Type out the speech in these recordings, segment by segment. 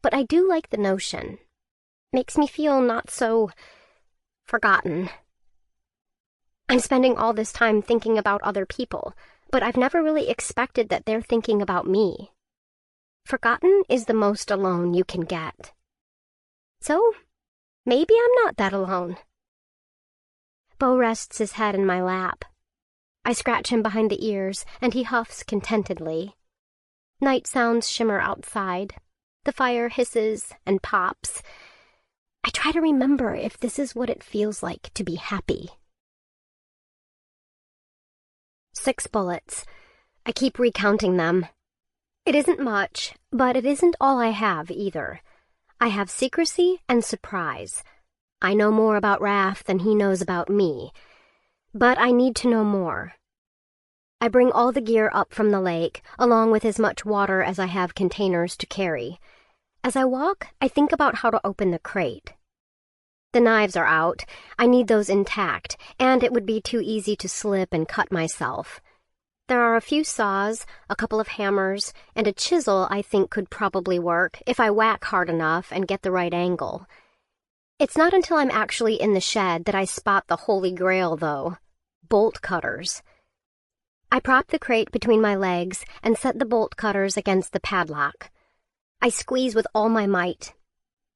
but I do like the notion. Makes me feel not so forgotten. I'm spending all this time thinking about other people, but I've never really expected that they're thinking about me. Forgotten is the most alone you can get. So, maybe I'm not that alone. Bo rests his head in my lap. I scratch him behind the ears, and he huffs contentedly. Night sounds shimmer outside. The fire hisses and pops. I try to remember if this is what it feels like to be happy. 6 bullets. I keep recounting them. It isn't much, but it isn't all I have either. I have secrecy and surprise. I know more about Raph than he knows about me, but I need to know more. I bring all the gear up from the lake, along with as much water as I have containers to carry. As I walk, I think about how to open the crate. The knives are out. I need those intact, and it would be too easy to slip and cut myself. There are a few saws, a couple of hammers, and a chisel I think could probably work if I whack hard enough and get the right angle. It's not until I'm actually in the shed that I spot the holy grail, though. Bolt cutters. I prop the crate between my legs and set the bolt cutters against the padlock. I squeeze with all my might.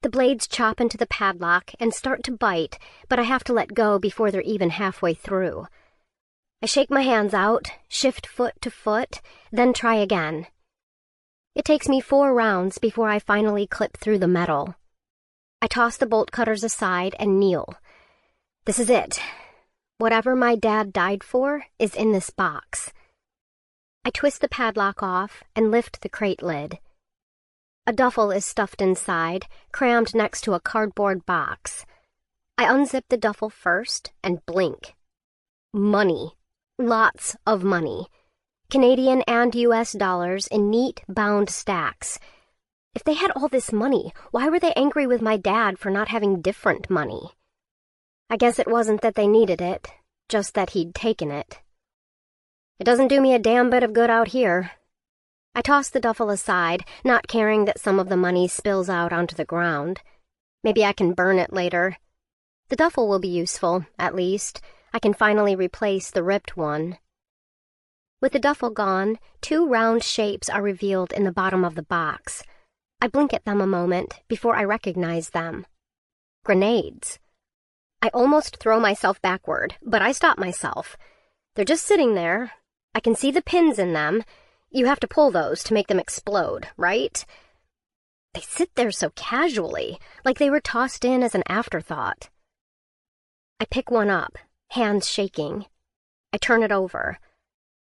The blades chop into the padlock and start to bite, but I have to let go before they're even halfway through. I shake my hands out, shift foot to foot, then try again. It takes me 4 rounds before I finally clip through the metal. I toss the bolt cutters aside and kneel. This is it. Whatever my dad died for is in this box. I twist the padlock off and lift the crate lid. A duffel is stuffed inside, crammed next to a cardboard box. I unzip the duffel first and blink. Money. Lots of money. Canadian and US dollars in neat, bound stacks. If they had all this money, why were they angry with my dad for not having different money? I guess it wasn't that they needed it, just that he'd taken it. It doesn't do me a damn bit of good out here. I toss the duffel aside, not caring that some of the money spills out onto the ground. Maybe I can burn it later. The duffel will be useful, at least. I can finally replace the ripped one. With the duffel gone, 2 round shapes are revealed in the bottom of the box. I blink at them a moment before I recognize them. Grenades. I almost throw myself backward, but I stop myself. They're just sitting there. I can see the pins in them. You have to pull those to make them explode, right? They sit there so casually, like they were tossed in as an afterthought. I pick one up, hands shaking. I turn it over.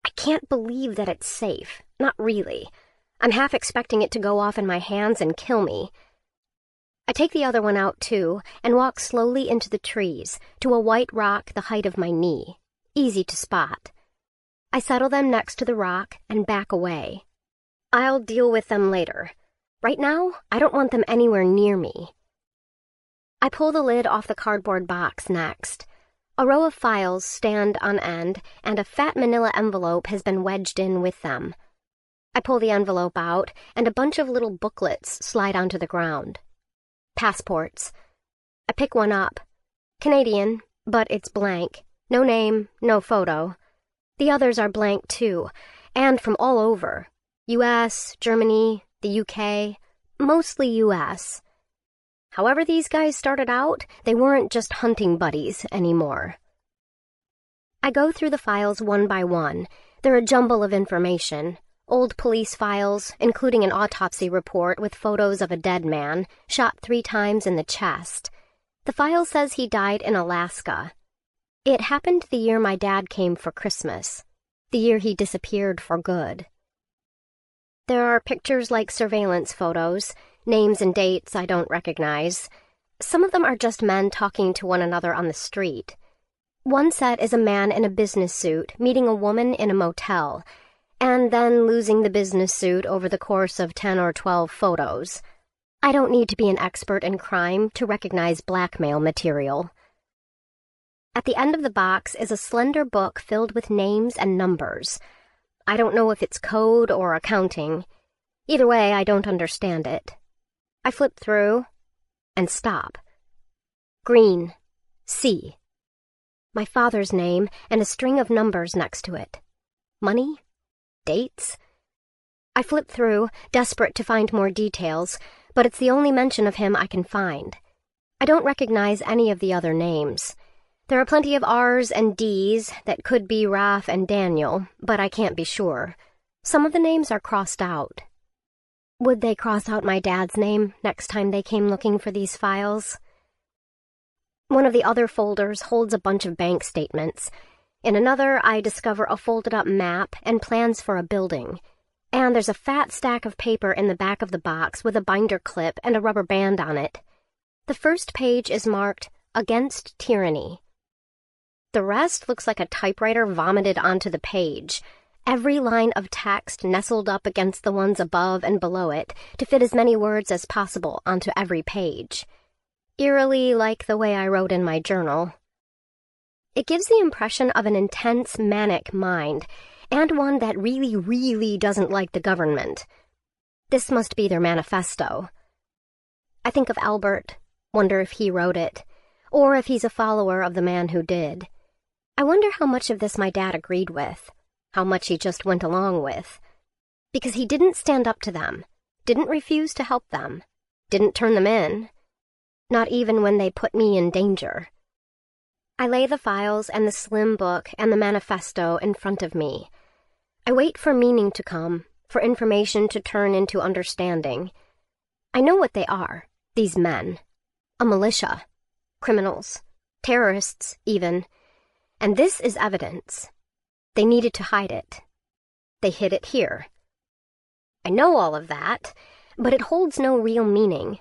I can't believe that it's safe. Not really. I'm half expecting it to go off in my hands and kill me. I take the other one out, too, and walk slowly into the trees, to a white rock the height of my knee. Easy to spot. I settle them next to the rock and back away. I'll deal with them later. Right now, I don't want them anywhere near me. I pull the lid off the cardboard box next. A row of files stand on end, and a fat manila envelope has been wedged in with them. I pull the envelope out, and a bunch of little booklets slide onto the ground. Passports. I pick one up. Canadian, but it's blank. No name, no photo. The others are blank too, and from all over. US, Germany, the UK, mostly US. However these guys started out, they weren't just hunting buddies anymore. I go through the files one by one. They're a jumble of information. Old police files, including an autopsy report with photos of a dead man, shot 3 times in the chest. The file says he died in Alaska. It happened the year my dad came for Christmas, the year he disappeared for good. There are pictures like surveillance photos, names and dates I don't recognize. Some of them are just men talking to one another on the street. One set is a man in a business suit meeting a woman in a motel, and then losing the business suit over the course of 10 or 12 photos. I don't need to be an expert in crime to recognize blackmail material. At the end of the box is a slender book filled with names and numbers. I don't know if it's code or accounting. Either way, I don't understand it. I flip through and stop. Green, C. My father's name and a string of numbers next to it. Money? Dates? I flip through, desperate to find more details, but it's the only mention of him I can find. I don't recognize any of the other names. There are plenty of R's and D's that could be Ralph and Daniel, but I can't be sure. Some of the names are crossed out. Would they cross out my dad's name next time they came looking for these files? One of the other folders holds a bunch of bank statements. In another, I discover a folded-up map and plans for a building. And there's a fat stack of paper in the back of the box with a binder clip and a rubber band on it. The first page is marked, Against Tyranny. The rest looks like a typewriter vomited onto the page. Every line of text nestled up against the ones above and below it to fit as many words as possible onto every page. Eerily like the way I wrote in my journal. It gives the impression of an intense, manic mind, and one that really, really doesn't like the government. This must be their manifesto. I think of Albert, wonder if he wrote it, or if he's a follower of the man who did. I wonder how much of this my dad agreed with, how much he just went along with. Because he didn't stand up to them, didn't refuse to help them, didn't turn them in. Not even when they put me in danger. I lay the files and the slim book and the manifesto in front of me. I wait for meaning to come, for information to turn into understanding. I know what they are, these men. A militia. Criminals. Terrorists, even. And this is evidence. They needed to hide it. They hid it here. I know all of that, but it holds no real meaning.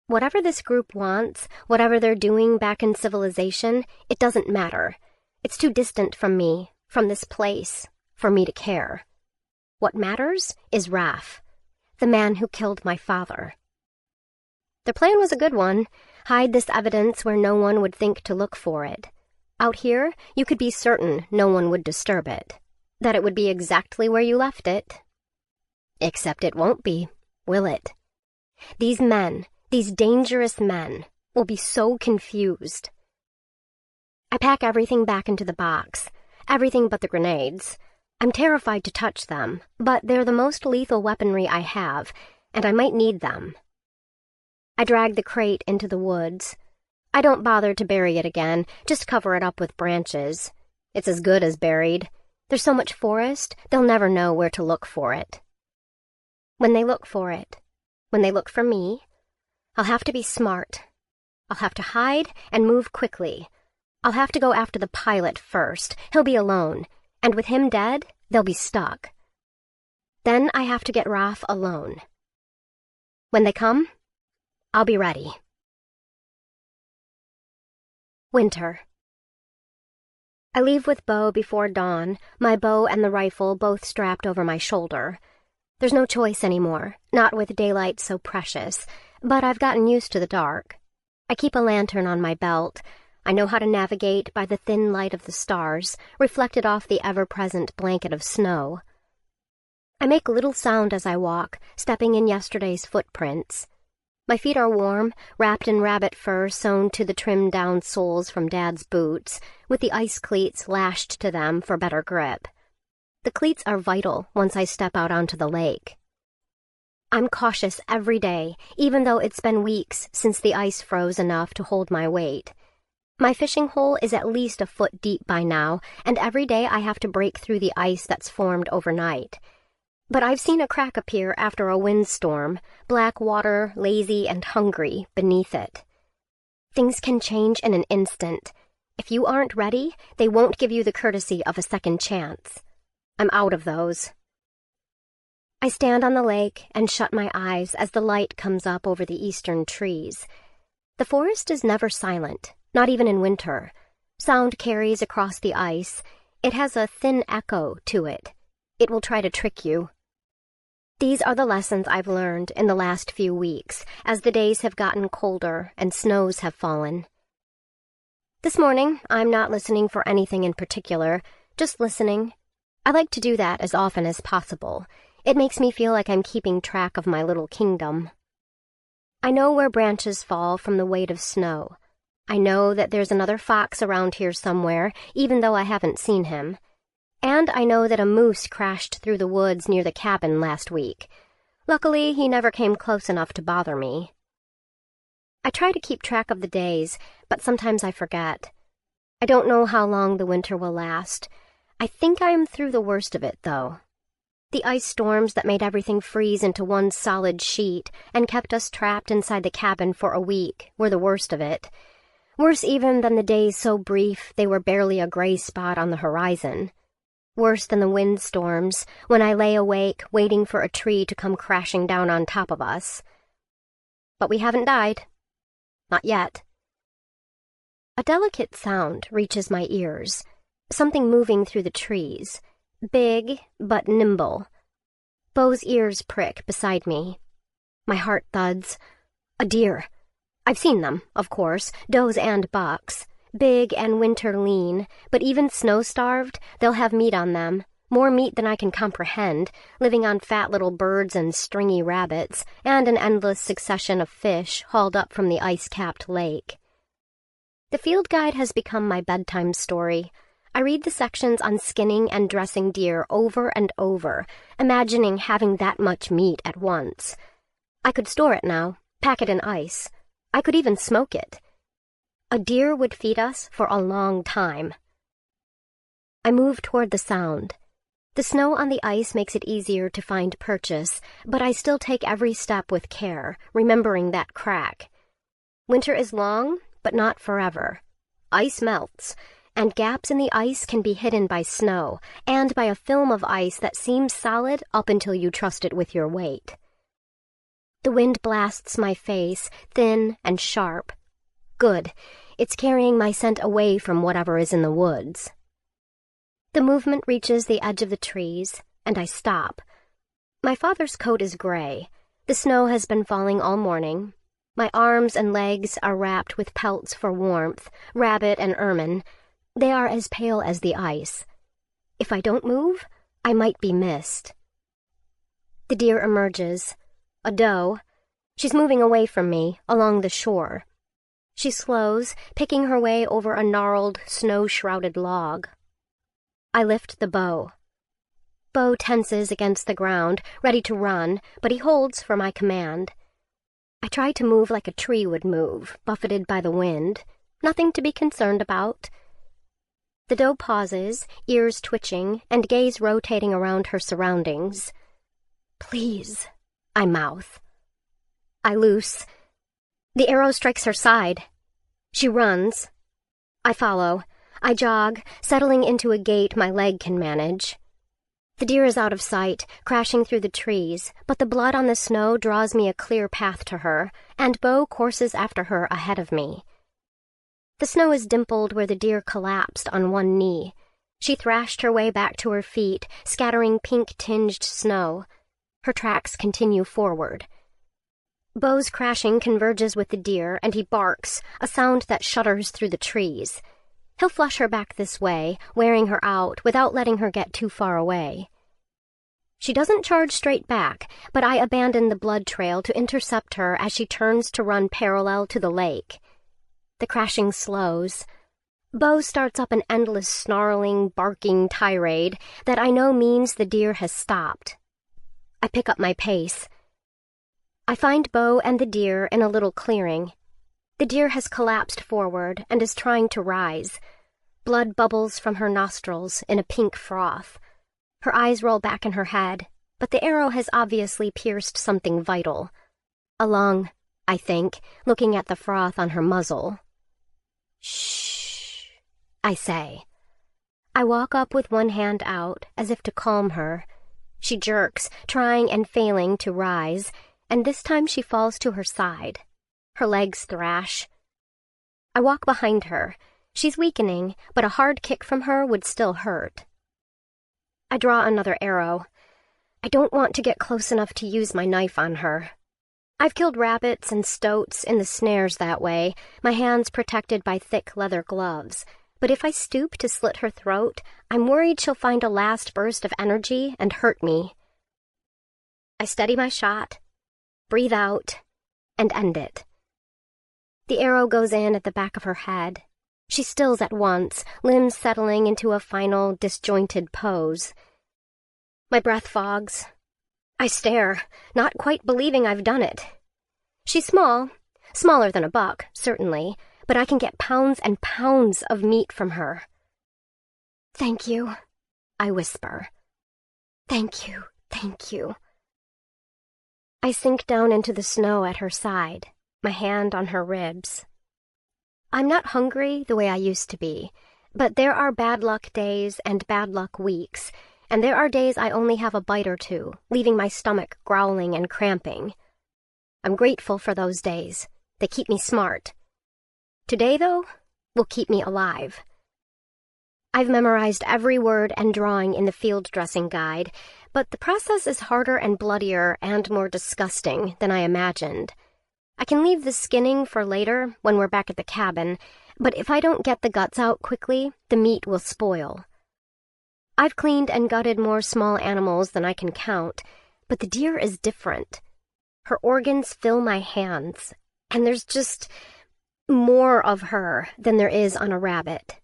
Whatever this group wants, whatever they're doing back in civilization, it doesn't matter. It's too distant from me, from this place, for me to care. What matters is Raph, the man who killed my father. The plan was a good one. Hide this evidence where no one would think to look for it. Out here, you could be certain no one would disturb it, that it would be exactly where you left it. Except it won't be, will it? These men, these dangerous men, will be so confused. I pack everything back into the box, everything but the grenades. I'm terrified to touch them, but they're the most lethal weaponry I have, and I might need them. I drag the crate into the woods. I don't bother to bury it again, just cover it up with branches. It's as good as buried. There's so much forest, they'll never know where to look for it. When they look for it, when they look for me, I'll have to be smart. I'll have to hide and move quickly. I'll have to go after the pilot first. He'll be alone, and with him dead, they'll be stuck. Then I have to get Raph alone. When they come, I'll be ready. Winter. I leave with Bo before dawn, my bow and the rifle both strapped over my shoulder. There's no choice anymore, not with daylight so precious, but I've gotten used to the dark. I keep a lantern on my belt. I know how to navigate by the thin light of the stars, reflected off the ever-present blanket of snow. I make little sound as I walk, stepping in yesterday's footprints. My feet are warm, wrapped in rabbit fur sewn to the trimmed-down soles from Dad's boots, with the ice cleats lashed to them for better grip. The cleats are vital once I step out onto the lake. I'm cautious every day, even though it's been weeks since the ice froze enough to hold my weight. My fishing hole is at least a foot deep by now, and every day I have to break through the ice that's formed overnight. But I've seen a crack appear after a windstorm, black water, lazy and hungry, beneath it. Things can change in an instant. If you aren't ready, they won't give you the courtesy of a second chance. I'm out of those. I stand on the lake and shut my eyes as the light comes up over the eastern trees. The forest is never silent, not even in winter. Sound carries across the ice. It has a thin echo to it. It will try to trick you. These are the lessons I've learned in the last few weeks, as the days have gotten colder and snows have fallen. This morning, I'm not listening for anything in particular, just listening. I like to do that as often as possible. It makes me feel like I'm keeping track of my little kingdom. I know where branches fall from the weight of snow. I know that there's another fox around here somewhere, even though I haven't seen him. And I know that a moose crashed through the woods near the cabin last week. Luckily, he never came close enough to bother me. I try to keep track of the days, but sometimes I forget. I don't know how long the winter will last. I think I am through the worst of it, though. The ice storms that made everything freeze into one solid sheet and kept us trapped inside the cabin for a week were the worst of it. Worse even than the days so brief they were barely a gray spot on the horizon. Worse than the windstorms when I lay awake waiting for a tree to come crashing down on top of us. But we haven't died. Not yet. A delicate sound reaches my ears, something moving through the trees, big but nimble. Beau's ears prick beside me. My heart thuds. A deer. I've seen them, of course, does and bucks. Big and winter lean, but even snow-starved, they'll have meat on them, more meat than I can comprehend, living on fat little birds and stringy rabbits, and an endless succession of fish hauled up from the ice-capped lake. The field guide has become my bedtime story. I read the sections on skinning and dressing deer over and over, imagining having that much meat at once. I could store it now, pack it in ice. I could even smoke it. A deer would feed us for a long time. I move toward the sound. The snow on the ice makes it easier to find purchase, but I still take every step with care, remembering that crack. Winter is long, but not forever. Ice melts, and gaps in the ice can be hidden by snow, and by a film of ice that seems solid up until you trust it with your weight. The wind blasts my face, thin and sharp. Good. It's carrying my scent away from whatever is in the woods. The movement reaches the edge of the trees, and I stop. My father's coat is gray. The snow has been falling all morning. My arms and legs are wrapped with pelts for warmth, rabbit and ermine. They are as pale as the ice. If I don't move, I might be missed. The deer emerges. A doe. She's moving away from me, along the shore. She slows, picking her way over a gnarled, snow-shrouded log. I lift the bow. Beau tenses against the ground, ready to run, but he holds for my command. I try to move like a tree would move, buffeted by the wind. Nothing to be concerned about. The doe pauses, ears twitching, and gaze rotating around her surroundings. Please, I mouth. I loose. The arrow strikes her side. She runs. I follow. I jog, settling into a gait my leg can manage. The deer is out of sight, crashing through the trees, but the blood on the snow draws me a clear path to her, and Beau courses after her ahead of me. The snow is dimpled where the deer collapsed on one knee. She thrashed her way back to her feet, scattering pink-tinged snow. Her tracks continue forward. Beau's crashing converges with the deer, and he barks, a sound that shudders through the trees. He'll flush her back this way, wearing her out without letting her get too far away. She doesn't charge straight back, but I abandon the blood trail to intercept her as she turns to run parallel to the lake. The crashing slows. Beau starts up an endless snarling, barking tirade that I know means the deer has stopped. I pick up my pace. I find Beau and the deer in a little clearing. The deer has collapsed forward and is trying to rise. Blood bubbles from her nostrils in a pink froth. Her eyes roll back in her head, but the arrow has obviously pierced something vital. A lung, I think, looking at the froth on her muzzle. Shh, I say. I walk up with one hand out, as if to calm her. She jerks, trying and failing to rise, and this time she falls to her side. Her legs thrash. I walk behind her. She's weakening, but a hard kick from her would still hurt. I draw another arrow. I don't want to get close enough to use my knife on her. I've killed rabbits and stoats in the snares that way, my hands protected by thick leather gloves. But if I stoop to slit her throat, I'm worried she'll find a last burst of energy and hurt me. I steady my shot, breathe out, and end it. The arrow goes in at the back of her head. She stills at once, limbs settling into a final, disjointed pose. My breath fogs. I stare, not quite believing I've done it. She's small, smaller than a buck, certainly, but I can get pounds and pounds of meat from her. "Thank you," I whisper. "Thank you, thank you." I sink down into the snow at her side, my hand on her ribs. I'm not hungry the way I used to be, but there are bad luck days and bad luck weeks, and there are days I only have a bite or two, leaving my stomach growling and cramping. I'm grateful for those days. They keep me smart. Today, though, will keep me alive. I've memorized every word and drawing in the field dressing guide, but the process is harder and bloodier and more disgusting than I imagined. I can leave the skinning for later when we're back at the cabin, but if I don't get the guts out quickly, the meat will spoil. I've cleaned and gutted more small animals than I can count, but the deer is different. Her organs fill my hands, and there's just more of her than there is on a rabbit.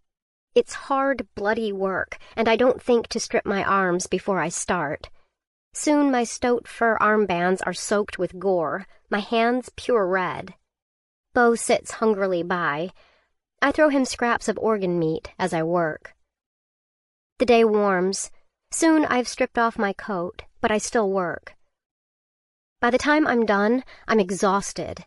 It's hard, bloody work, and I don't think to strip my arms before I start. Soon my stoat fur armbands are soaked with gore, my hands pure red. Bo sits hungrily by. I throw him scraps of organ meat as I work. The day warms. Soon I've stripped off my coat, but I still work. By the time I'm done, I'm exhausted.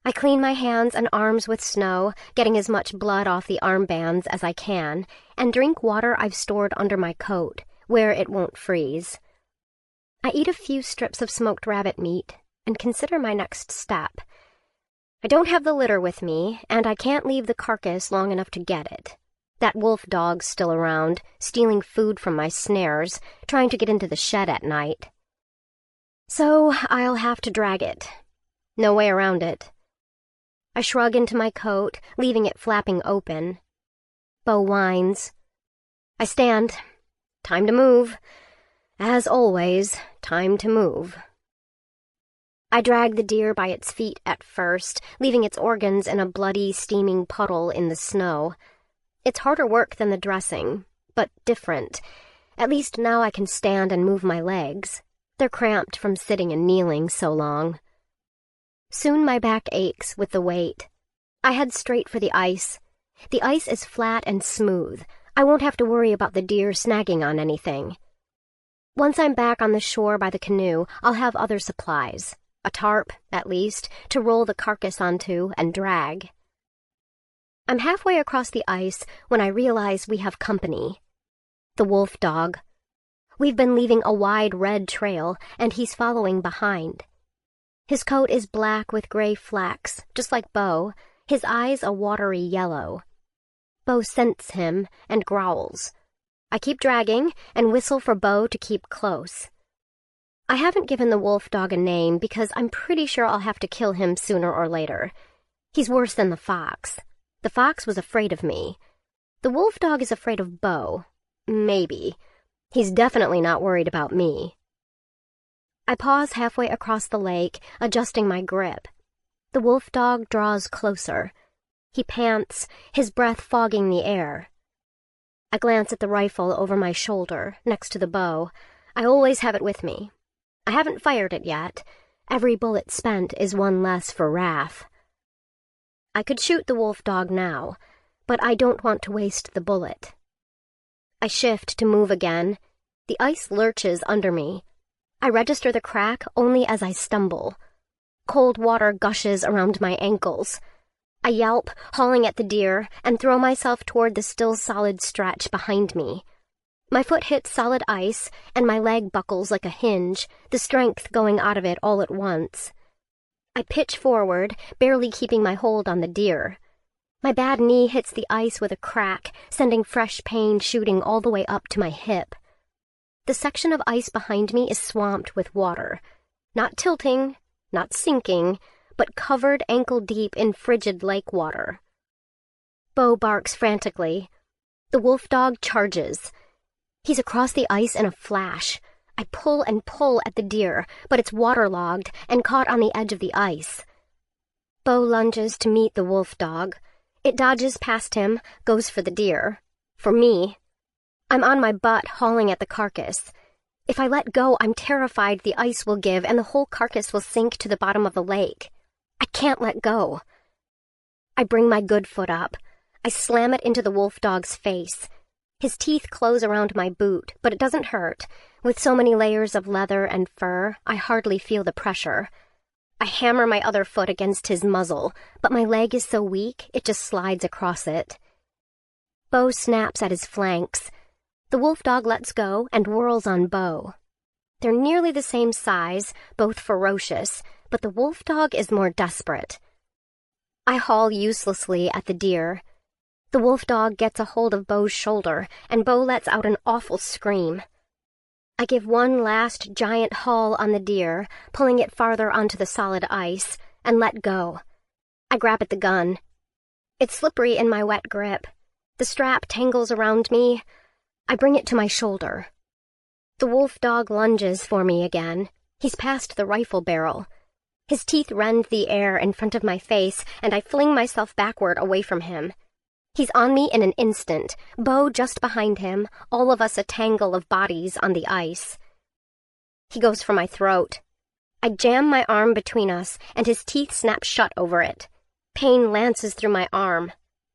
I clean my hands and arms with snow, getting as much blood off the armbands as I can, and drink water I've stored under my coat, where it won't freeze. I eat a few strips of smoked rabbit meat and consider my next step. I don't have the litter with me, and I can't leave the carcass long enough to get it. That wolf dog's still around, stealing food from my snares, trying to get into the shed at night. So I'll have to drag it. No way around it. I shrug into my coat, leaving it flapping open. Bo whines. I stand. Time to move. As always, time to move. I drag the deer by its feet at first, leaving its organs in a bloody, steaming puddle in the snow. It's harder work than the dressing, but different. At least now I can stand and move my legs. They're cramped from sitting and kneeling so long. Soon my back aches with the weight. I head straight for the ice. The ice is flat and smooth. I won't have to worry about the deer snagging on anything. Once I'm back on the shore by the canoe, I'll have other supplies. A tarp, at least, to roll the carcass onto and drag. I'm halfway across the ice when I realize we have company. The wolf dog. We've been leaving a wide red trail, and he's following behind. His coat is black with gray flecks, just like Bo, his eyes a watery yellow. Bo scents him and growls. I keep dragging and whistle for Bo to keep close. I haven't given the wolf dog a name because I'm pretty sure I'll have to kill him sooner or later. He's worse than the fox. The fox was afraid of me. The wolf dog is afraid of Bo. Maybe. He's definitely not worried about me. I pause halfway across the lake, adjusting my grip. The wolf dog draws closer. He pants, his breath fogging the air. I glance at the rifle over my shoulder, next to the bow. I always have it with me. I haven't fired it yet. Every bullet spent is one less for wrath. I could shoot the wolf dog now, but I don't want to waste the bullet. I shift to move again. The ice lurches under me. I register the crack only as I stumble. Cold water gushes around my ankles. I yelp, hauling at the deer, and throw myself toward the still solid stretch behind me. My foot hits solid ice, and my leg buckles like a hinge, the strength going out of it all at once. I pitch forward, barely keeping my hold on the deer. My bad knee hits the ice with a crack, sending fresh pain shooting all the way up to my hip. The section of ice behind me is swamped with water. Not tilting, not sinking, but covered ankle-deep in frigid lake water. Bo barks frantically. The wolf dog charges. He's across the ice in a flash. I pull and pull at the deer, but it's waterlogged and caught on the edge of the ice. Bo lunges to meet the wolf dog. It dodges past him, goes for the deer. For me. I'm on my butt hauling at the carcass. If I let go, I'm terrified the ice will give and the whole carcass will sink to the bottom of the lake. I can't let go. I bring my good foot up. I slam it into the wolf dog's face. His teeth close around my boot, but it doesn't hurt. With so many layers of leather and fur, I hardly feel the pressure. I hammer my other foot against his muzzle, but my leg is so weak, it just slides across it. Bo snaps at his flanks. The wolf dog lets go and whirls on Bo. They're nearly the same size, both ferocious, but the wolf dog is more desperate. I haul uselessly at the deer. The wolf dog gets a hold of Bo's shoulder, and Bo lets out an awful scream. I give one last giant haul on the deer, pulling it farther onto the solid ice, and let go. I grab at the gun. It's slippery in my wet grip. The strap tangles around me. I bring it to my shoulder. The wolf dog lunges for me again. He's past the rifle barrel. His teeth rend the air in front of my face, and I fling myself backward away from him. He's on me in an instant, Bo just behind him, all of us a tangle of bodies on the ice. He goes for my throat. I jam my arm between us, and his teeth snap shut over it. Pain lances through my arm.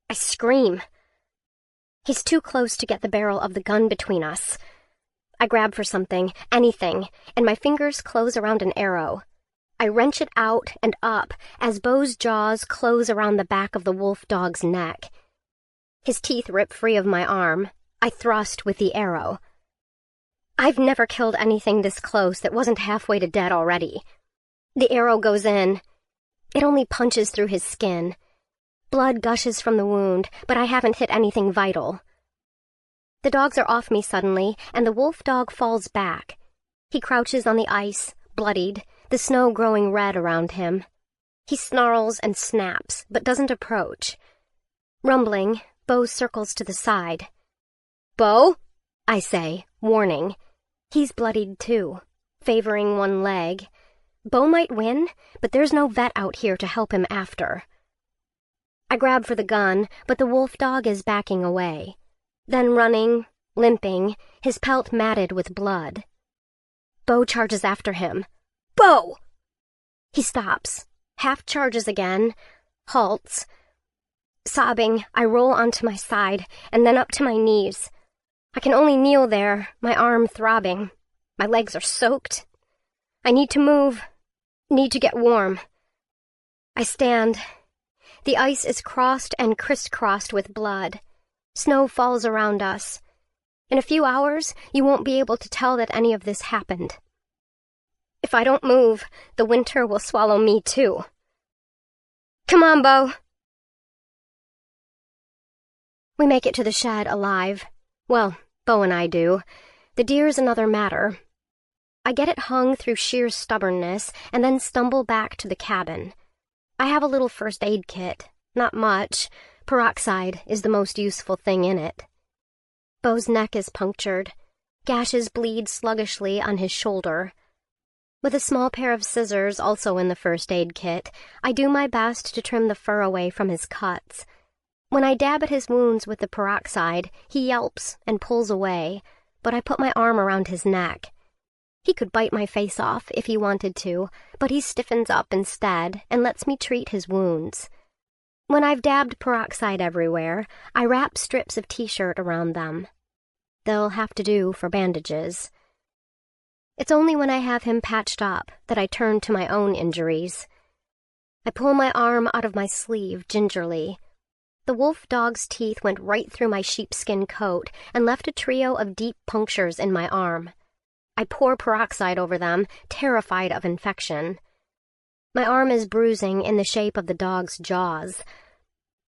I scream. He's too close to get the barrel of the gun between us. I grab for something, anything, and my fingers close around an arrow. I wrench it out and up as Bo's jaws close around the back of the wolf dog's neck. His teeth rip free of my arm. I thrust with the arrow. I've never killed anything this close that wasn't halfway to dead already. The arrow goes in. It only punches through his skin. Blood gushes from the wound, but I haven't hit anything vital. The dogs are off me suddenly, and the wolf dog falls back. He crouches on the ice, bloodied, the snow growing red around him. He snarls and snaps, but doesn't approach. Rumbling, Bo circles to the side. "Bo?" I say, warning. He's bloodied too, favoring one leg. Bo might win, but there's no vet out here to help him after. I grab for the gun, but the wolf dog is backing away. Then running, limping, his pelt matted with blood. Bo charges after him. "Bo!" He stops, half charges again, halts. Sobbing, I roll onto my side, and then up to my knees. I can only kneel there, my arm throbbing. My legs are soaked. I need to move, need to get warm. I stand. The ice is crossed and crisscrossed with blood. Snow falls around us. In a few hours, you won't be able to tell that any of this happened. If I don't move, the winter will swallow me too. Come on, Bo. We make it to the shed alive. Well, Bo and I do. The deer's another matter. I get it hung through sheer stubbornness and then stumble back to the cabin. I have a little first aid kit. Not much. Peroxide is the most useful thing in it. Bo's neck is punctured. Gashes bleed sluggishly on his shoulder. With a small pair of scissors also in the first aid kit, I do my best to trim the fur away from his cuts. When I dab at his wounds with the peroxide, he yelps and pulls away, but I put my arm around his neck. He could bite my face off if he wanted to, but he stiffens up instead and lets me treat his wounds. When I've dabbed peroxide everywhere, I wrap strips of t-shirt around them. They'll have to do for bandages. It's only when I have him patched up that I turn to my own injuries. I pull my arm out of my sleeve gingerly. The wolf dog's teeth went right through my sheepskin coat and left a trio of deep punctures in my arm. I pour peroxide over them, terrified of infection. My arm is bruising in the shape of the dog's jaws.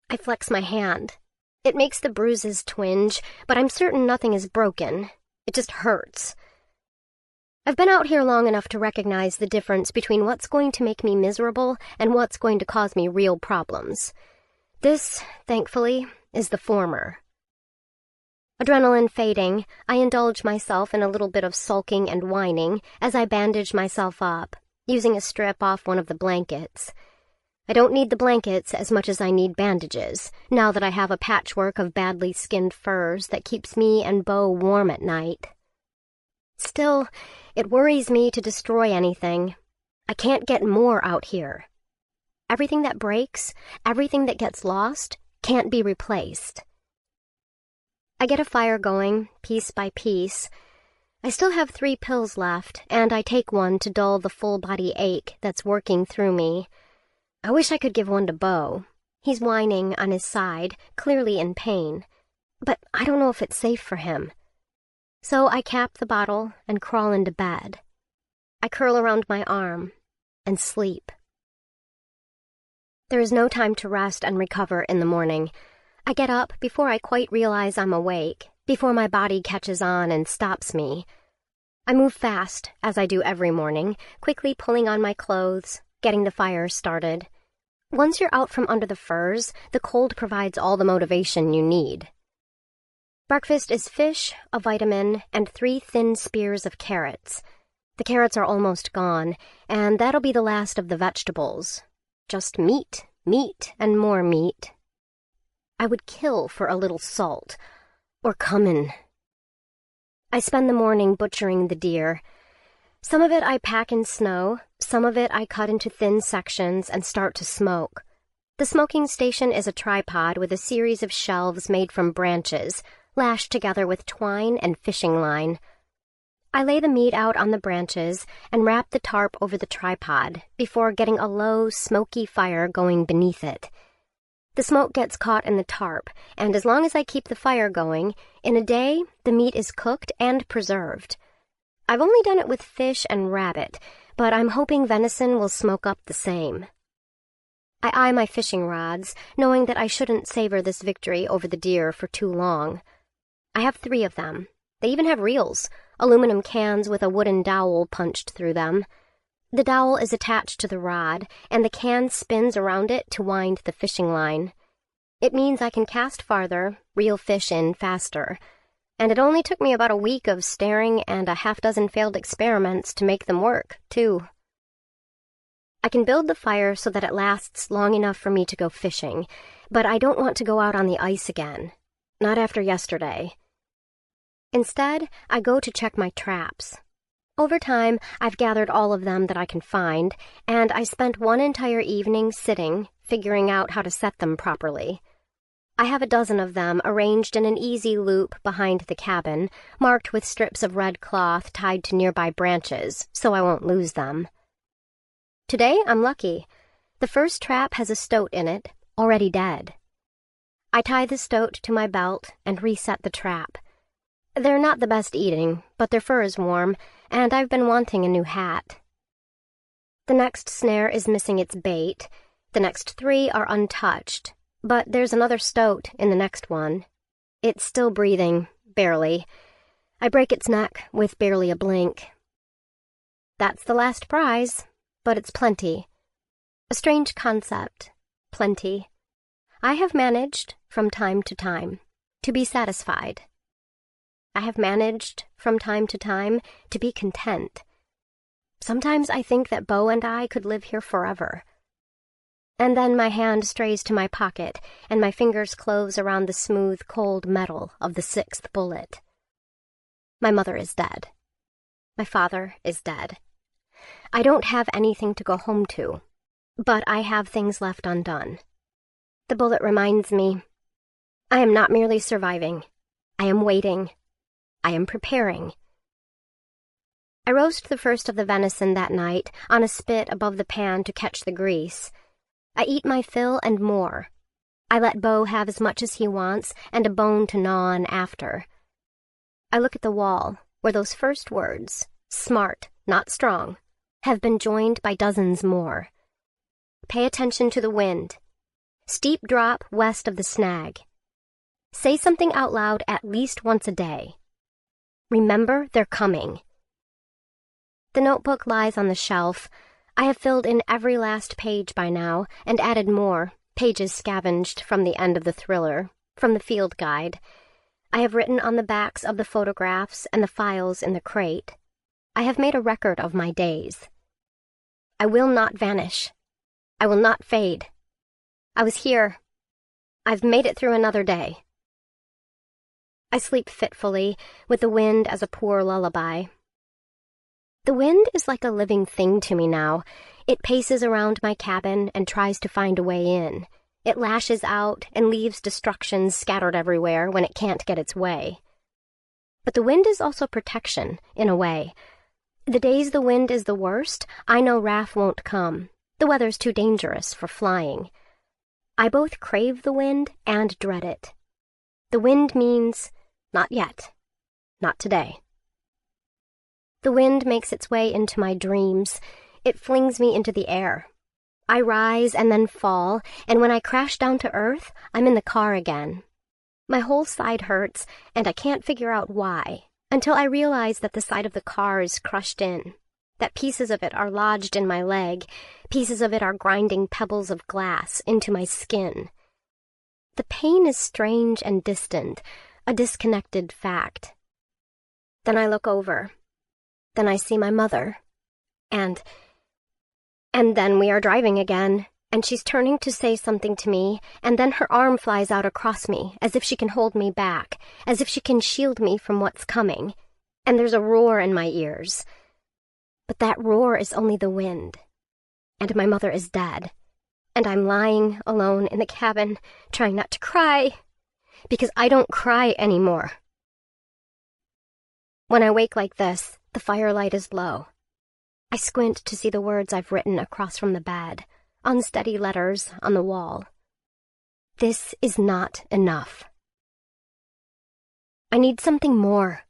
I flex my hand. It makes the bruises twinge, but I'm certain nothing is broken. It just hurts. I've been out here long enough to recognize the difference between what's going to make me miserable and what's going to cause me real problems. This, thankfully, is the former. Adrenaline fading, I indulge myself in a little bit of sulking and whining as I bandage myself up, using a strip off one of the blankets. I don't need the blankets as much as I need bandages, now that I have a patchwork of badly skinned furs that keeps me and Bo warm at night. Still, it worries me to destroy anything. I can't get more out here. Everything that breaks, everything that gets lost, can't be replaced. I get a fire going, piece by piece. I still have 3 pills left, and I take one to dull the full-body ache that's working through me. I wish I could give one to Bo. He's whining on his side, clearly in pain. But I don't know if it's safe for him. So I cap the bottle and crawl into bed. I curl around my arm and sleep. There is no time to rest and recover in the morning. I get up before I quite realize I'm awake, before my body catches on and stops me. I move fast, as I do every morning, quickly pulling on my clothes, getting the fire started. Once you're out from under the furs, the cold provides all the motivation you need. Breakfast is fish, a vitamin, and 3 thin spears of carrots. The carrots are almost gone, and that'll be the last of the vegetables. Just meat, meat, and more meat. I would kill for a little salt, or cumin. I spend the morning butchering the deer. Some of it I pack in snow, some of it I cut into thin sections and start to smoke. The smoking station is a tripod with a series of shelves made from branches, lashed together with twine and fishing line. I lay the meat out on the branches and wrap the tarp over the tripod before getting a low, smoky fire going beneath it. The smoke gets caught in the tarp, and as long as I keep the fire going, in a day the meat is cooked and preserved. I've only done it with fish and rabbit, but I'm hoping venison will smoke up the same. I eye my fishing rods, knowing that I shouldn't savor this victory over the deer for too long. I have 3 of them. They even have reels, aluminum cans with a wooden dowel punched through them. The dowel is attached to the rod, and the can spins around it to wind the fishing line. It means I can cast farther, reel fish in faster. And it only took me about a week of staring and a half-dozen failed experiments to make them work, too. I can build the fire so that it lasts long enough for me to go fishing, but I don't want to go out on the ice again. Not after yesterday. Instead, I go to check my traps. Over time, I've gathered all of them that I can find, and I spent one entire evening sitting, figuring out how to set them properly. I have a dozen of them arranged in an easy loop behind the cabin, marked with strips of red cloth tied to nearby branches, so I won't lose them. Today, I'm lucky. The first trap has a stoat in it, already dead. I tie the stoat to my belt and reset the trap. They're not the best eating, but their fur is warm, and I've been wanting a new hat. The next snare is missing its bait. The next 3 are untouched. But there's another stoat in the next one. It's still breathing, barely. I break its neck with barely a blink. That's the last prize, but it's plenty. A strange concept, plenty. I have managed, from time to time, to be satisfied. I have managed, from time to time, to be content. Sometimes I think that Bo and I could live here forever. And then my hand strays to my pocket, and my fingers close around the smooth, cold metal of the 6th bullet. My mother is dead. My father is dead. I don't have anything to go home to, but I have things left undone. The bullet reminds me, I am not merely surviving. I am waiting. I am preparing. I roast the first of the venison that night on a spit above the pan to catch the grease. I eat my fill and more. I let Bo have as much as he wants and a bone to gnaw on after. I look at the wall, where those first words, smart, not strong, have been joined by dozens more. Pay attention to the wind. Steep drop west of the snag. Say something out loud at least once a day. Remember they're coming. The notebook lies on the shelf. I have filled in every last page by now and added more, pages scavenged from the end of the thriller, from the field guide. I have written on the backs of the photographs and the files in the crate. I have made a record of my days. I will not vanish. I will not fade. I was here. I've made it through another day. I sleep fitfully, with the wind as a poor lullaby. The wind is like a living thing to me now. It paces around my cabin and tries to find a way in. It lashes out and leaves destruction scattered everywhere when it can't get its way. But the wind is also protection, in a way. The days the wind is the worst, I know Raph won't come. The weather's too dangerous for flying. I both crave the wind and dread it. The wind means, not yet, not today. The wind makes its way into my dreams. It flings me into the air. I rise and then fall, and when I crash down to earth, I'm in the car again. My whole side hurts, and I can't figure out why, until I realize that the side of the car is crushed in, that pieces of it are lodged in my leg, pieces of it are grinding pebbles of glass into my skin. The pain is strange and distant, a disconnected fact. Then I look over. Then I see my mother. And then we are driving again, and she's turning to say something to me, and then her arm flies out across me, as if she can hold me back, as if she can shield me from what's coming, and there's a roar in my ears. But that roar is only the wind, and my mother is dead, and I'm lying alone in the cabin, trying not to cry, because I don't cry anymore. When I wake like this, the firelight is low. I squint to see the words I've written across from the bed, unsteady letters on the wall. This is not enough. I need something more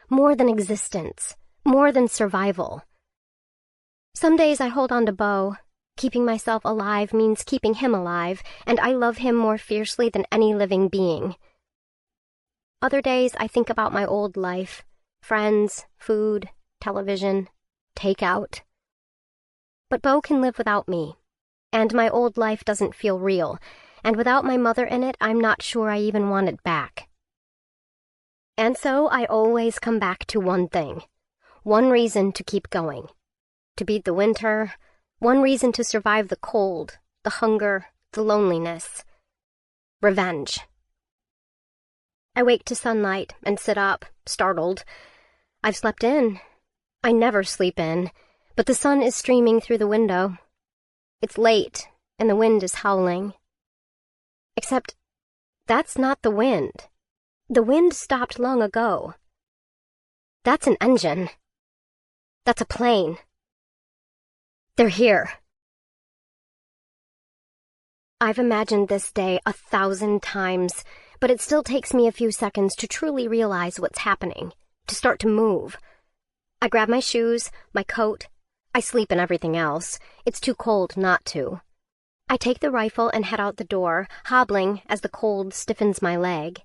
than existence, more than survival. Some days I hold on to Beau. Keeping myself alive means keeping him alive, and I love him more fiercely than any living being. Other days I think about my old life, friends, food, television, takeout. But Beau can live without me, and my old life doesn't feel real, and without my mother in it, I'm not sure I even want it back. And so I always come back to one thing, one reason to keep going, to beat the winter, one reason to survive the cold, the hunger, the loneliness. Revenge. I wake to sunlight and sit up, startled. I've slept in. I never sleep in, but the sun is streaming through the window. It's late, and the wind is howling. Except, that's not the wind. The wind stopped long ago. That's an engine. That's a plane. They're here. I've imagined this day 1,000 times, but it still takes me a few seconds to truly realize what's happening, to start to move. I grab my shoes, my coat. I sleep in everything else. It's too cold not to. I take the rifle and head out the door, hobbling as the cold stiffens my leg.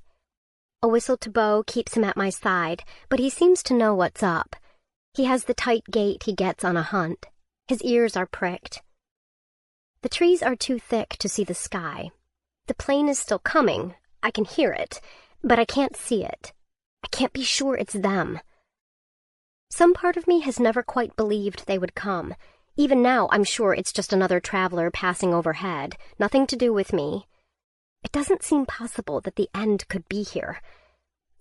A whistle to Beau keeps him at my side, but he seems to know what's up. He has the tight gait he gets on a hunt. His ears are pricked. The trees are too thick to see the sky. The plane is still coming. I can hear it, but I can't see it. I can't be sure it's them. Some part of me has never quite believed they would come. Even now, I'm sure it's just another traveler passing overhead, nothing to do with me. It doesn't seem possible that the end could be here.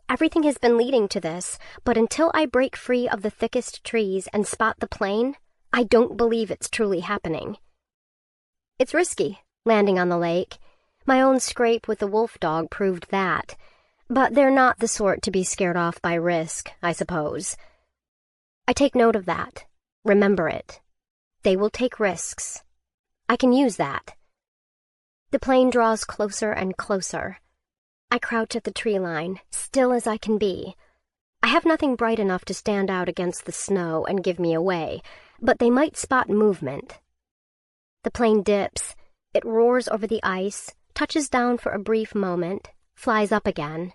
Everything has been leading to this, but until I break free of the thickest trees and spot the plane, I don't believe it's truly happening. It's risky, landing on the lake. My own scrape with the wolf dog proved that. But they're not the sort to be scared off by risk, I suppose. I take note of that. Remember it. They will take risks. I can use that. The plane draws closer and closer. I crouch at the tree line, still as I can be. I have nothing bright enough to stand out against the snow and give me away, but they might spot movement. The plane dips. It roars over the ice, touches down for a brief moment, flies up again.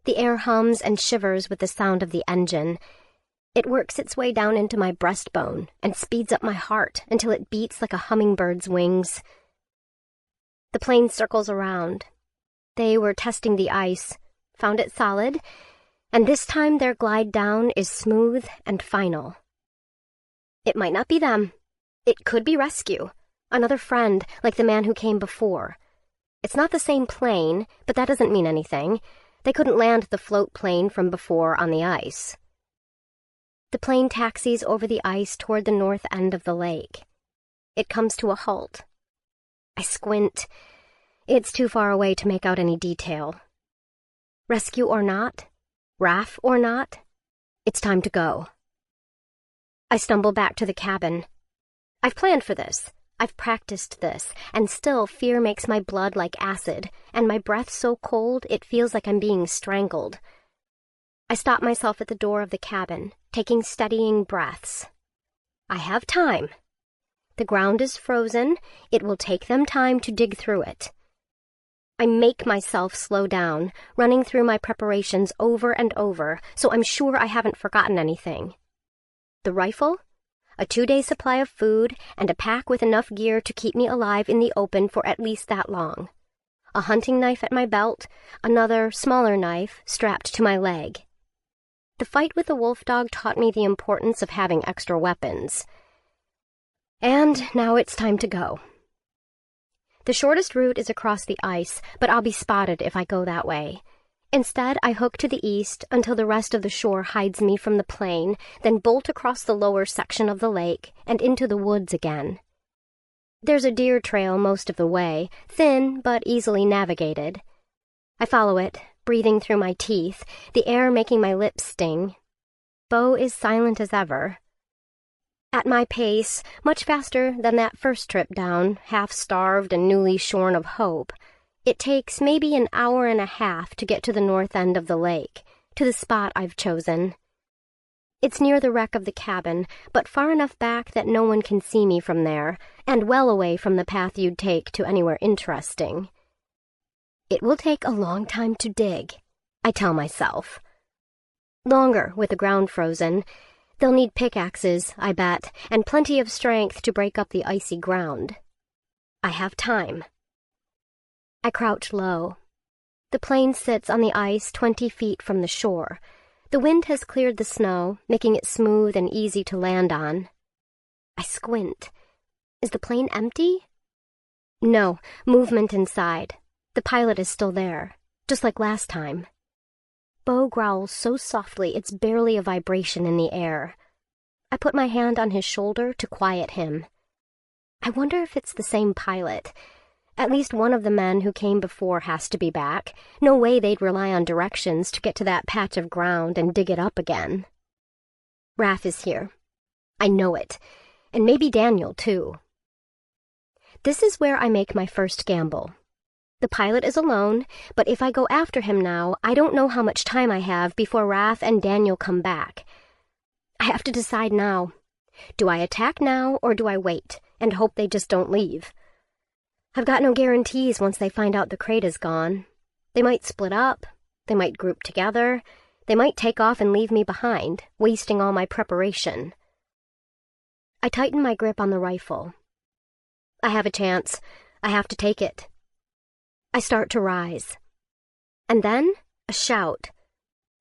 The air hums and shivers with the sound of the engine. It works its way down into my breastbone and speeds up my heart until it beats like a hummingbird's wings. The plane circles around. They were testing the ice, found it solid, and this time their glide down is smooth and final. It might not be them. It could be rescue. Another friend, like the man who came before. It's not the same plane, but that doesn't mean anything. They couldn't land the float plane from before on the ice. The plane taxis over the ice toward the north end of the lake. It comes to a halt. I squint. It's too far away to make out any detail. Rescue or not? RAF or not? It's time to go. I stumble back to the cabin. I've planned for this. I've practiced this, and still fear makes my blood like acid, and my breath so cold it feels like I'm being strangled. I stop myself at the door of the cabin, taking steadying breaths. I have time. The ground is frozen. It will take them time to dig through it. I make myself slow down, running through my preparations over and over, so I'm sure I haven't forgotten anything. The rifle? A 2-day supply of food, and a pack with enough gear to keep me alive in the open for at least that long. A hunting knife at my belt, another, smaller knife strapped to my leg. The fight with the wolf dog taught me the importance of having extra weapons. And now it's time to go. The shortest route is across the ice, but I'll be spotted if I go that way. Instead, I hook to the east until the rest of the shore hides me from the plain, then bolt across the lower section of the lake and into the woods again. There's a deer trail most of the way, thin but easily navigated. I follow it, breathing through my teeth, the air making my lips sting. Bo is silent as ever. At my pace, much faster than that first trip down, half-starved and newly shorn of hope, it takes maybe an hour and a half to get to the north end of the lake, to the spot I've chosen. It's near the wreck of the cabin, but far enough back that no one can see me from there, and well away from the path you'd take to anywhere interesting. It will take a long time to dig, I tell myself. Longer with the ground frozen. They'll need pickaxes, I bet, and plenty of strength to break up the icy ground. I have time. I crouch low. The plane sits on the ice 20 feet from the shore. The wind has cleared the snow, making it smooth and easy to land on. I squint. Is the plane empty? No, movement inside. The pilot is still there, just like last time. Bo growls so softly it's barely a vibration in the air. I put my hand on his shoulder to quiet him. I wonder if it's the same pilot. At least one of the men who came before has to be back. No way they'd rely on directions to get to that patch of ground and dig it up again. Raph is here. I know it. And maybe Daniel, too. This is where I make my first gamble. The pilot is alone, but if I go after him now, I don't know how much time I have before Raph and Daniel come back. I have to decide now. Do I attack now, or do I wait and hope they just don't leave? I've got no guarantees once they find out the crate is gone. They might split up. They might group together. They might take off and leave me behind, wasting all my preparation. I tighten my grip on the rifle. I have a chance. I have to take it. I start to rise. And then, a shout.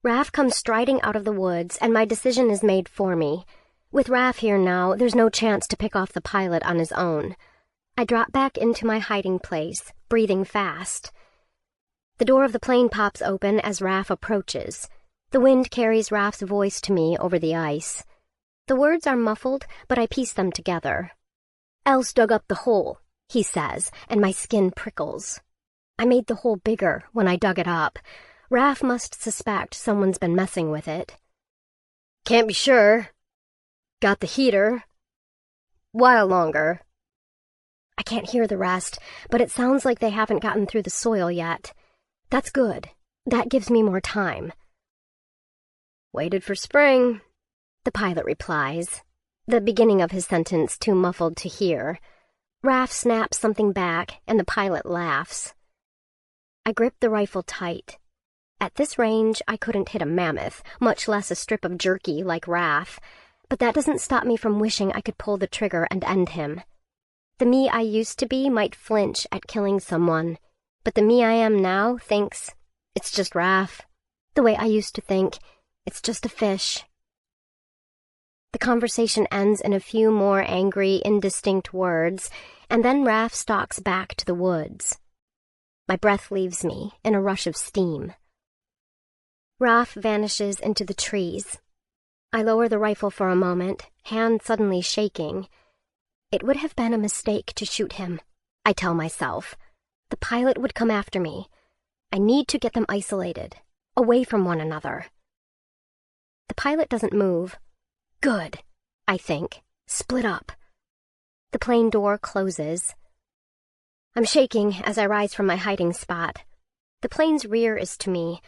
Raph comes striding out of the woods, and my decision is made for me. With Raph here now, there's no chance to pick off the pilot on his own. I drop back into my hiding place, breathing fast. The door of the plane pops open as Raph approaches. The wind carries Raph's voice to me over the ice. The words are muffled, but I piece them together. "Els dug up the hole," he says, and my skin prickles. I made the hole bigger when I dug it up. Raph must suspect someone's been messing with it. "Can't be sure. Got the heater. While longer." I can't hear the rest, but it sounds like they haven't gotten through the soil yet. That's good. That gives me more time. "Waited for spring," the pilot replies, the beginning of his sentence too muffled to hear. Raph snaps something back, and the pilot laughs. I grip the rifle tight. At this range, I couldn't hit a mammoth, much less a strip of jerky like Raph, but that doesn't stop me from wishing I could pull the trigger and end him. The me I used to be might flinch at killing someone, but the me I am now thinks, it's just Raph. The way I used to think, it's just a fish. The conversation ends in a few more angry, indistinct words, and then Raph stalks back to the woods. My breath leaves me in a rush of steam. Raph vanishes into the trees. I lower the rifle for a moment, hand suddenly shaking. It would have been a mistake to shoot him, I tell myself. The pilot would come after me. I need to get them isolated, away from one another. The pilot doesn't move. Good, I think. Split up. The plane door closes. I'm shaking as I rise from my hiding spot. The plane's rear is to me.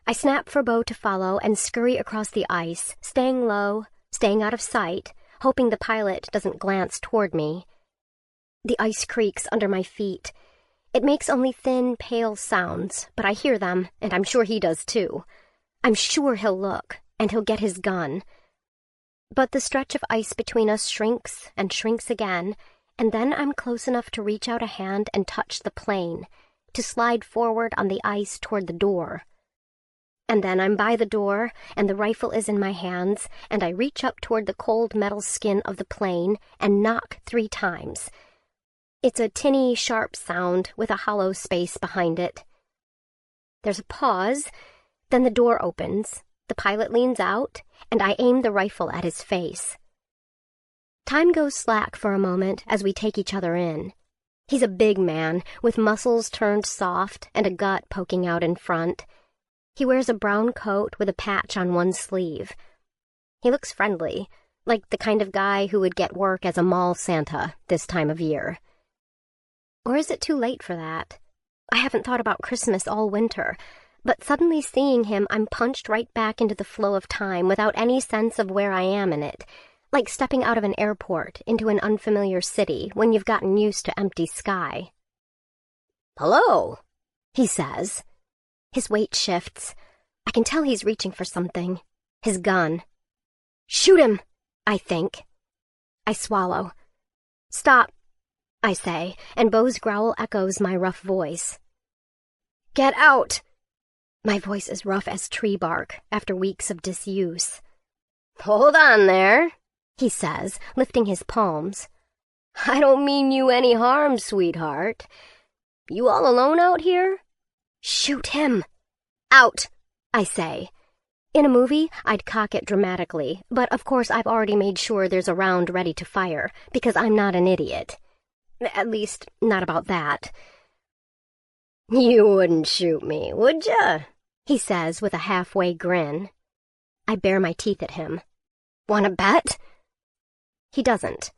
I snap for Bo to follow and scurry across the ice, staying low, staying out of sight, hoping the pilot doesn't glance toward me. The ice creaks under my feet. It makes only thin, pale sounds, but I hear them, and I'm sure he does too. I'm sure he'll look, and he'll get his gun. But the stretch of ice between us shrinks and shrinks again, and then I'm close enough to reach out a hand and touch the plane, to slide forward on the ice toward the door. And then I'm by the door, and the rifle is in my hands, and I reach up toward the cold metal skin of the plane and knock 3 times. It's a tinny, sharp sound with a hollow space behind it. There's a pause, then the door opens, the pilot leans out, and I aim the rifle at his face. Time goes slack for a moment as we take each other in. He's a big man, with muscles turned soft and a gut poking out in front. He wears a brown coat with a patch on one sleeve. He looks friendly, like the kind of guy who would get work as a mall Santa this time of year. Or is it too late for that? I haven't thought about Christmas all winter, but suddenly seeing him, I'm punched right back into the flow of time without any sense of where I am in it, like stepping out of an airport into an unfamiliar city when you've gotten used to empty sky. "Hello," he says. His weight shifts. I can tell he's reaching for something. His gun. "Shoot him," I think. I swallow. "Stop," I say, and Bo's growl echoes my rough voice. "Get out!" My voice is rough as tree bark after weeks of disuse. "Hold on there," he says, lifting his palms. "I don't mean you any harm, sweetheart. You all alone out here?" "Shoot him!" "Out," I say. In a movie, I'd cock it dramatically, but of course I've already made sure there's a round ready to fire, because I'm not an idiot. At least, not about that. "You wouldn't shoot me, would ya?" he says with a halfway grin. I bare my teeth at him. "Wanna bet?" He doesn't.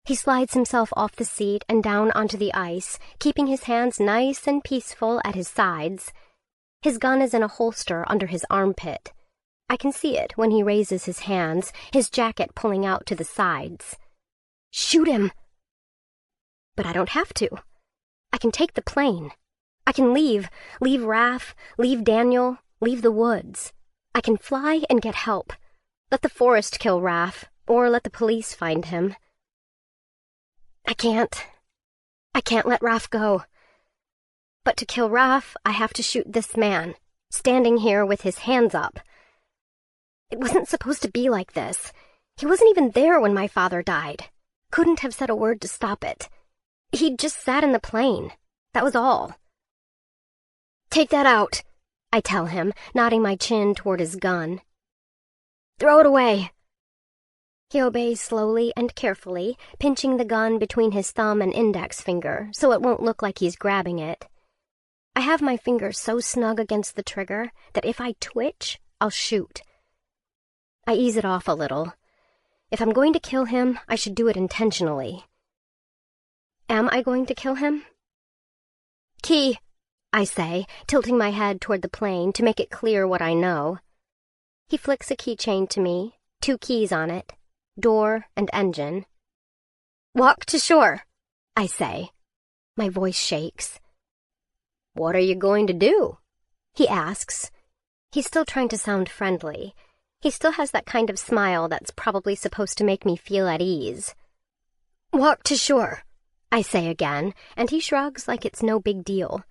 He slides himself off the seat and down onto the ice, keeping his hands nice and peaceful at his sides. His gun is in a holster under his armpit. I can see it when he raises his hands, his jacket pulling out to the sides. "Shoot him!" But I don't have to. I can take the plane. I can leave Raph, leave Daniel, leave the woods. I can fly and get help. Let the forest kill Raph, or let the police find him. I can't let Raph go. But to kill Raph, I have to shoot this man, standing here with his hands up. It wasn't supposed to be like this. He wasn't even there when my father died. Couldn't have said a word to stop it. He'd just sat in the plane. That was all. "Take that out," I tell him, nodding my chin toward his gun. "Throw it away." He obeys slowly and carefully, pinching the gun between his thumb and index finger so it won't look like he's grabbing it. I have my fingers so snug against the trigger that if I twitch, I'll shoot. I ease it off a little. If I'm going to kill him, I should do it intentionally. Am I going to kill him? "Key," I say, tilting my head toward the plane to make it clear what I know. He flicks a keychain to me, 2 keys on it, door and engine. "Walk to shore," I say. My voice shakes. "What are you going to do?" he asks. He's still trying to sound friendly. He still has that kind of smile that's probably supposed to make me feel at ease. "Walk to shore," I say again, and he shrugs like it's no big deal.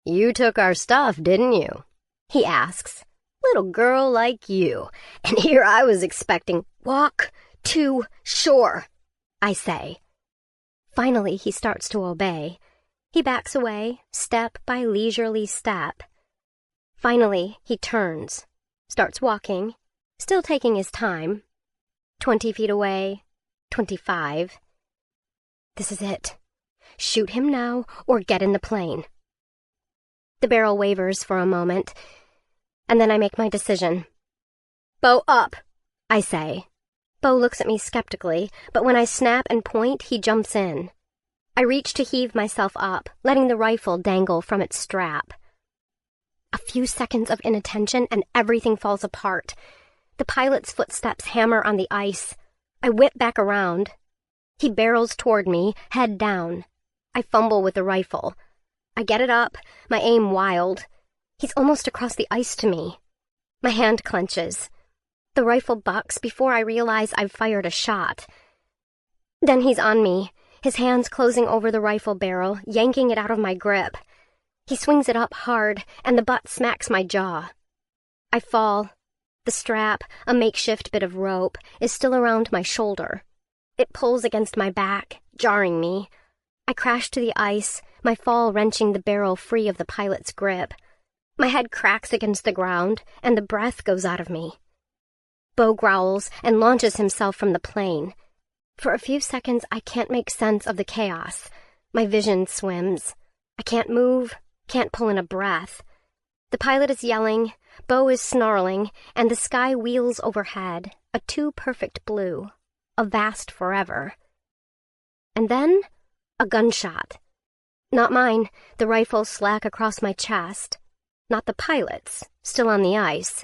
"You took our stuff, didn't you?" he asks. "Little girl like you. And here I was expecting—" "Walk to shore," I say. Finally, he starts to obey. He backs away, step by leisurely step. Finally, he turns, starts walking, still taking his time. 20 feet away, 25. This is it. Shoot him now or get in the plane. The barrel wavers for a moment, and then I make my decision. Bow up, I say. Bo looks at me skeptically, but when I snap and point, he jumps in. I reach to heave myself up, letting the rifle dangle from its strap. A few seconds of inattention and everything falls apart. The pilot's footsteps hammer on the ice. I whip back around. He barrels toward me, head down. I fumble with the rifle. I get it up, my aim wild. He's almost across the ice to me. My hand clenches. The rifle bucks before I realize I've fired a shot. Then he's on me, his hands closing over the rifle barrel, yanking it out of my grip. He swings it up hard, and the butt smacks my jaw. I fall. The strap, a makeshift bit of rope, is still around my shoulder. It pulls against my back, jarring me. I crash to the ice, my fall wrenching the barrel free of the pilot's grip. My head cracks against the ground, and the breath goes out of me. Bo growls and launches himself from the plane. For a few seconds, I can't make sense of the chaos. My vision swims. I can't move, can't pull in a breath. The pilot is yelling, Bo is snarling, and the sky wheels overhead, a too-perfect blue, a vast forever. And then, a gunshot. Not mine, the rifle slack across my chest. Not the pilot's, still on the ice.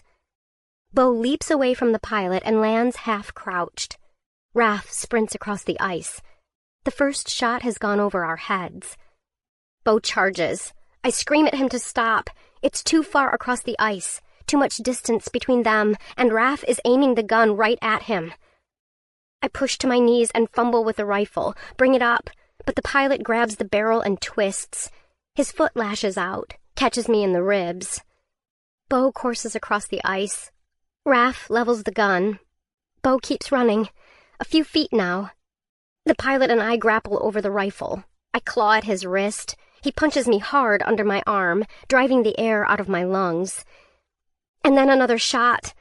Bo leaps away from the pilot and lands half-crouched. Raph sprints across the ice. The first shot has gone over our heads. Bo charges. I scream at him to stop. It's too far across the ice, too much distance between them, and Raph is aiming the gun right at him. I push to my knees and fumble with the rifle, bring it up, but the pilot grabs the barrel and twists. His foot lashes out, catches me in the ribs. Bo courses across the ice. Raph levels the gun. Bo keeps running. A few feet now. The pilot and I grapple over the rifle. I claw at his wrist. He punches me hard under my arm, driving the air out of my lungs. And then another shot.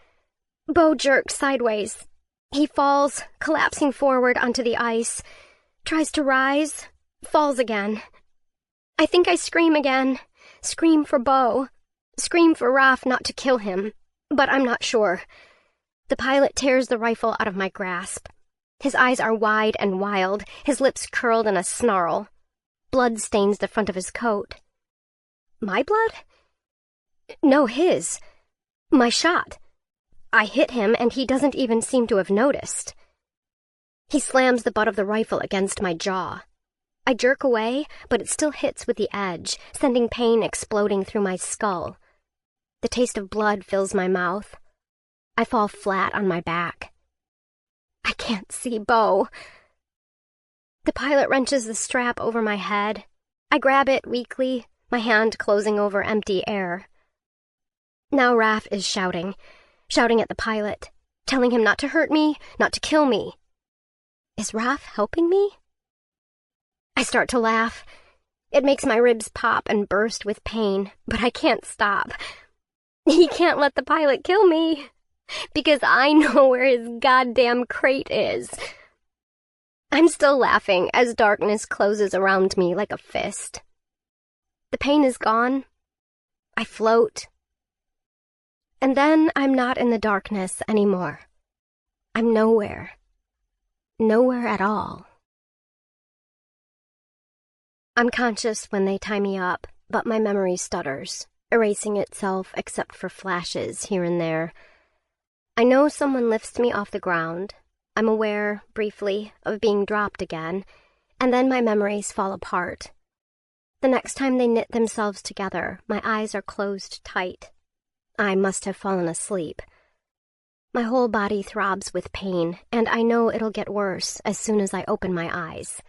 Bo jerks sideways. He falls, collapsing forward onto the ice. Tries to rise, falls again. I think I scream again. Scream for Bo. Scream for Raph not to kill him. But I'm not sure. The pilot tears the rifle out of my grasp. His eyes are wide and wild, his lips curled in a snarl. Blood stains the front of his coat. My blood? No, his. My shot. I hit him, and he doesn't even seem to have noticed. He slams the butt of the rifle against my jaw. I jerk away, but it still hits with the edge, sending pain exploding through my skull. The taste of blood fills my mouth. I fall flat on my back. I can't see Bo. The pilot wrenches the strap over my head. I grab it weakly, my hand closing over empty air. Now Raph is shouting at the pilot, telling him not to hurt me, not to kill me. Is Raph helping me? I start to laugh. It makes my ribs pop and burst with pain, but I can't stop. He can't let the pilot kill me, because I know where his goddamn crate is. I'm still laughing as darkness closes around me like a fist. The pain is gone. I float. And then I'm not in the darkness anymore. I'm nowhere. Nowhere at all. I'm conscious when they tie me up, but my memory stutters, erasing itself except for flashes here and there. I know someone lifts me off the ground. I'm aware, briefly, of being dropped again, and then my memories fall apart. The next time they knit themselves together, my eyes are closed tight. I must have fallen asleep. My whole body throbs with pain, and I know it'll get worse as soon as I open my eyes.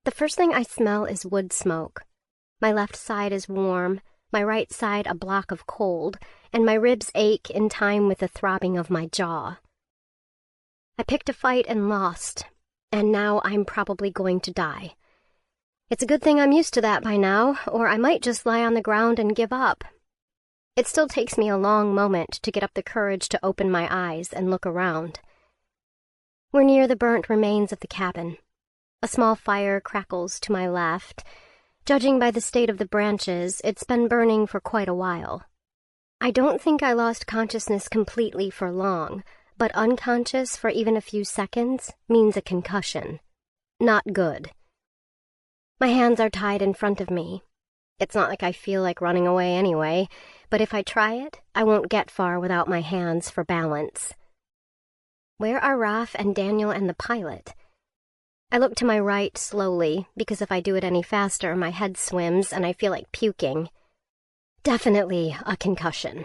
The first thing I smell is wood smoke. My left side is warm, my right side a block of cold, and my ribs ache in time with the throbbing of my jaw. I picked a fight and lost. and now I'm probably going to die. It's a good thing I'm used to that by now, or I might just lie on the ground and give up. It still takes me a long moment to get up the courage to open my eyes and look around. We're near the burnt remains of the cabin. A small fire crackles to my left. Judging by the state of the branches, it's been burning for quite a while. I don't think I lost consciousness completely for long, but unconscious for even a few seconds means a concussion. Not good. My hands are tied in front of me. It's not like I feel like running away anyway, but if I try it, I won't get far without my hands for balance. Where are Raph and Daniel and the pilot? I look to my right slowly, because if I do it any faster, my head swims and I feel like puking. Definitely a concussion.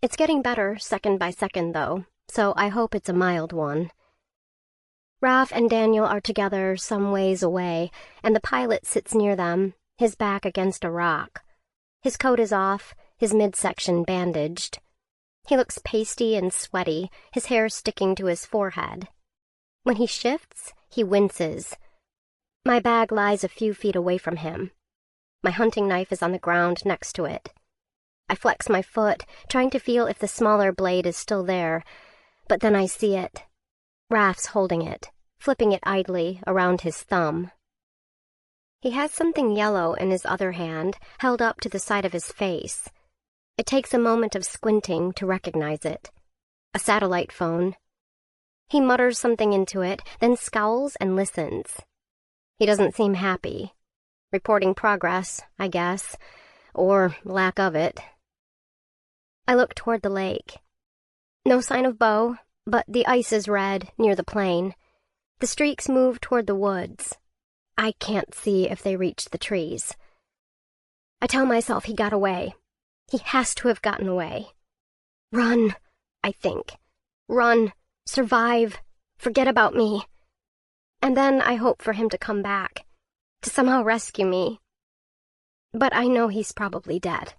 It's getting better second by second, though, so I hope it's a mild one. Raph and Daniel are together some ways away, and the pilot sits near them, his back against a rock. His coat is off, his midsection bandaged. He looks pasty and sweaty, his hair sticking to his forehead. When he shifts, he winces. My bag lies a few feet away from him. My hunting knife is on the ground next to it. I flex my foot, trying to feel if the smaller blade is still there, but then I see it. Raph's holding it, flipping it idly around his thumb. He has something yellow in his other hand, held up to the side of his face. It takes a moment of squinting to recognize it. A satellite phone. He mutters something into it, then scowls and listens. He doesn't seem happy. Reporting progress, I guess, or lack of it. I look toward the lake. No sign of Bo, but the ice is red near the plane. The streaks move toward the woods. I can't see if they reach the trees. I tell myself he got away. He has to have gotten away. Run, I think. Run, survive, forget about me. And then I hope for him to come back, to somehow rescue me. But I know he's probably dead.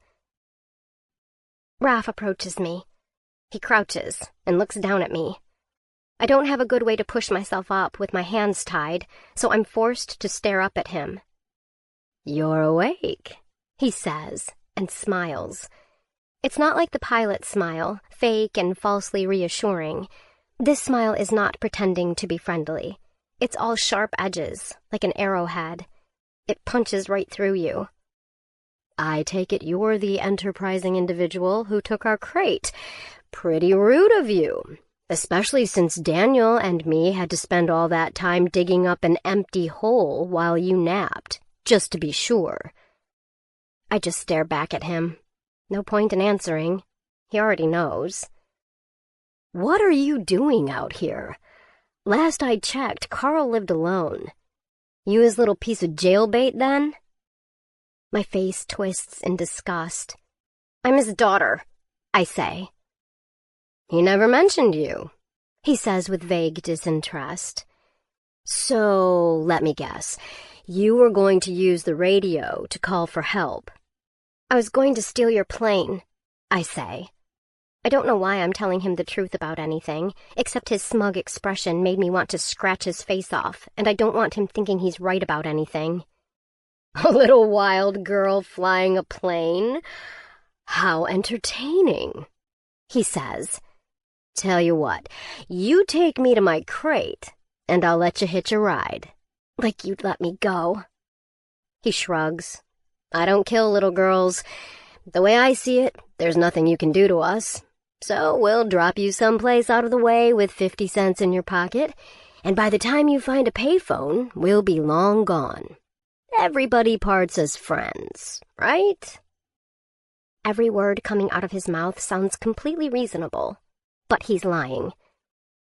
Raph approaches me. He crouches and looks down at me. I don't have a good way to push myself up with my hands tied, so I'm forced to stare up at him. "You're awake," he says, and smiles. It's not like the pilot's smile, fake and falsely reassuring. This smile is not pretending to be friendly. It's all sharp edges, like an arrowhead. It punches right through you. "I take it you're the enterprising individual who took our crate. Pretty rude of you. Especially since Daniel and me had to spend all that time digging up an empty hole while you napped, just to be sure." I just stare back at him. No point in answering. He already knows. "What are you doing out here? Last I checked, Carl lived alone. You his little piece of jailbait, then?" My face twists in disgust. "I'm his daughter," I say. "He never mentioned you," he says with vague disinterest. "So, let me guess. You were going to use the radio to call for help." "I was going to steal your plane," I say. I don't know why I'm telling him the truth about anything, except his smug expression made me want to scratch his face off, and I don't want him thinking he's right about anything. "A little wild girl flying a plane? How entertaining," he says. "Tell you what, you take me to my crate, and I'll let you hitch a ride." "Like you'd let me go." He shrugs. "I don't kill little girls. The way I see it, there's nothing you can do to us. So we'll drop you someplace out of the way with 50 cents in your pocket, and by the time you find a payphone, we'll be long gone. Everybody parts as friends, right?" Every word coming out of his mouth sounds completely reasonable, but he's lying.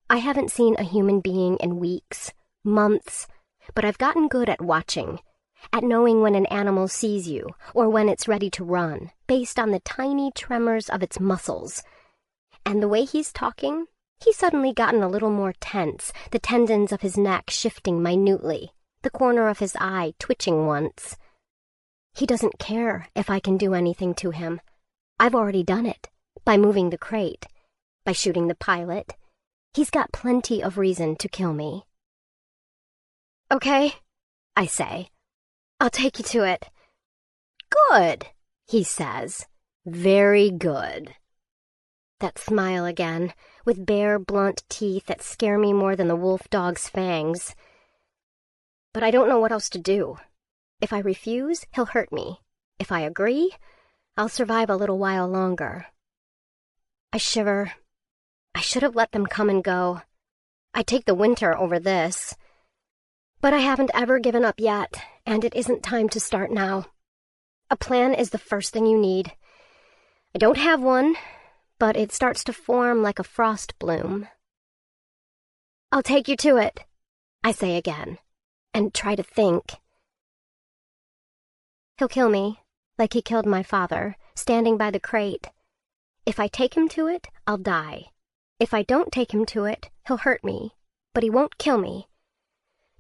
I haven't seen a human being in weeks, months, but I've gotten good at watching, at knowing when an animal sees you or when it's ready to run, based on the tiny tremors of its muscles. And the way he's talking, he's suddenly gotten a little more tense, the tendons of his neck shifting minutely, the corner of his eye twitching once. He doesn't care if I can do anything to him. I've already done it, by moving the crate, by shooting the pilot. He's got plenty of reason to kill me. Okay, I say. I'll take you to it. Good, he says. Very good. That smile again, with bare, blunt teeth that scare me more than the wolf dog's fangs. But I don't know what else to do. If I refuse, he'll hurt me. If I agree, I'll survive a little while longer. I shiver. I should have let them come and go. I'd take the winter over this. But I haven't ever given up yet, and it isn't time to start now. A plan is the first thing you need. I don't have one, but it starts to form like a frost bloom. I'll take you to it, I say again, and try to think. He'll kill me, like he killed my father, standing by the crate. If I take him to it, I'll die. If I don't take him to it, he'll hurt me, but he won't kill me.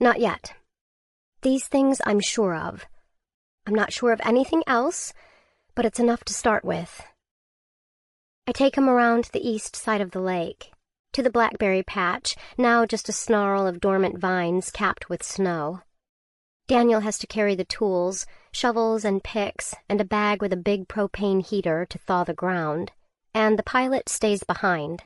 Not yet. These things I'm sure of. I'm not sure of anything else, but it's enough to start with. I take him around the east side of the lake, to the blackberry patch, now just a snarl of dormant vines capped with snow. Daniel has to carry the tools, shovels and picks, and a bag with a big propane heater to thaw the ground, and the pilot stays behind.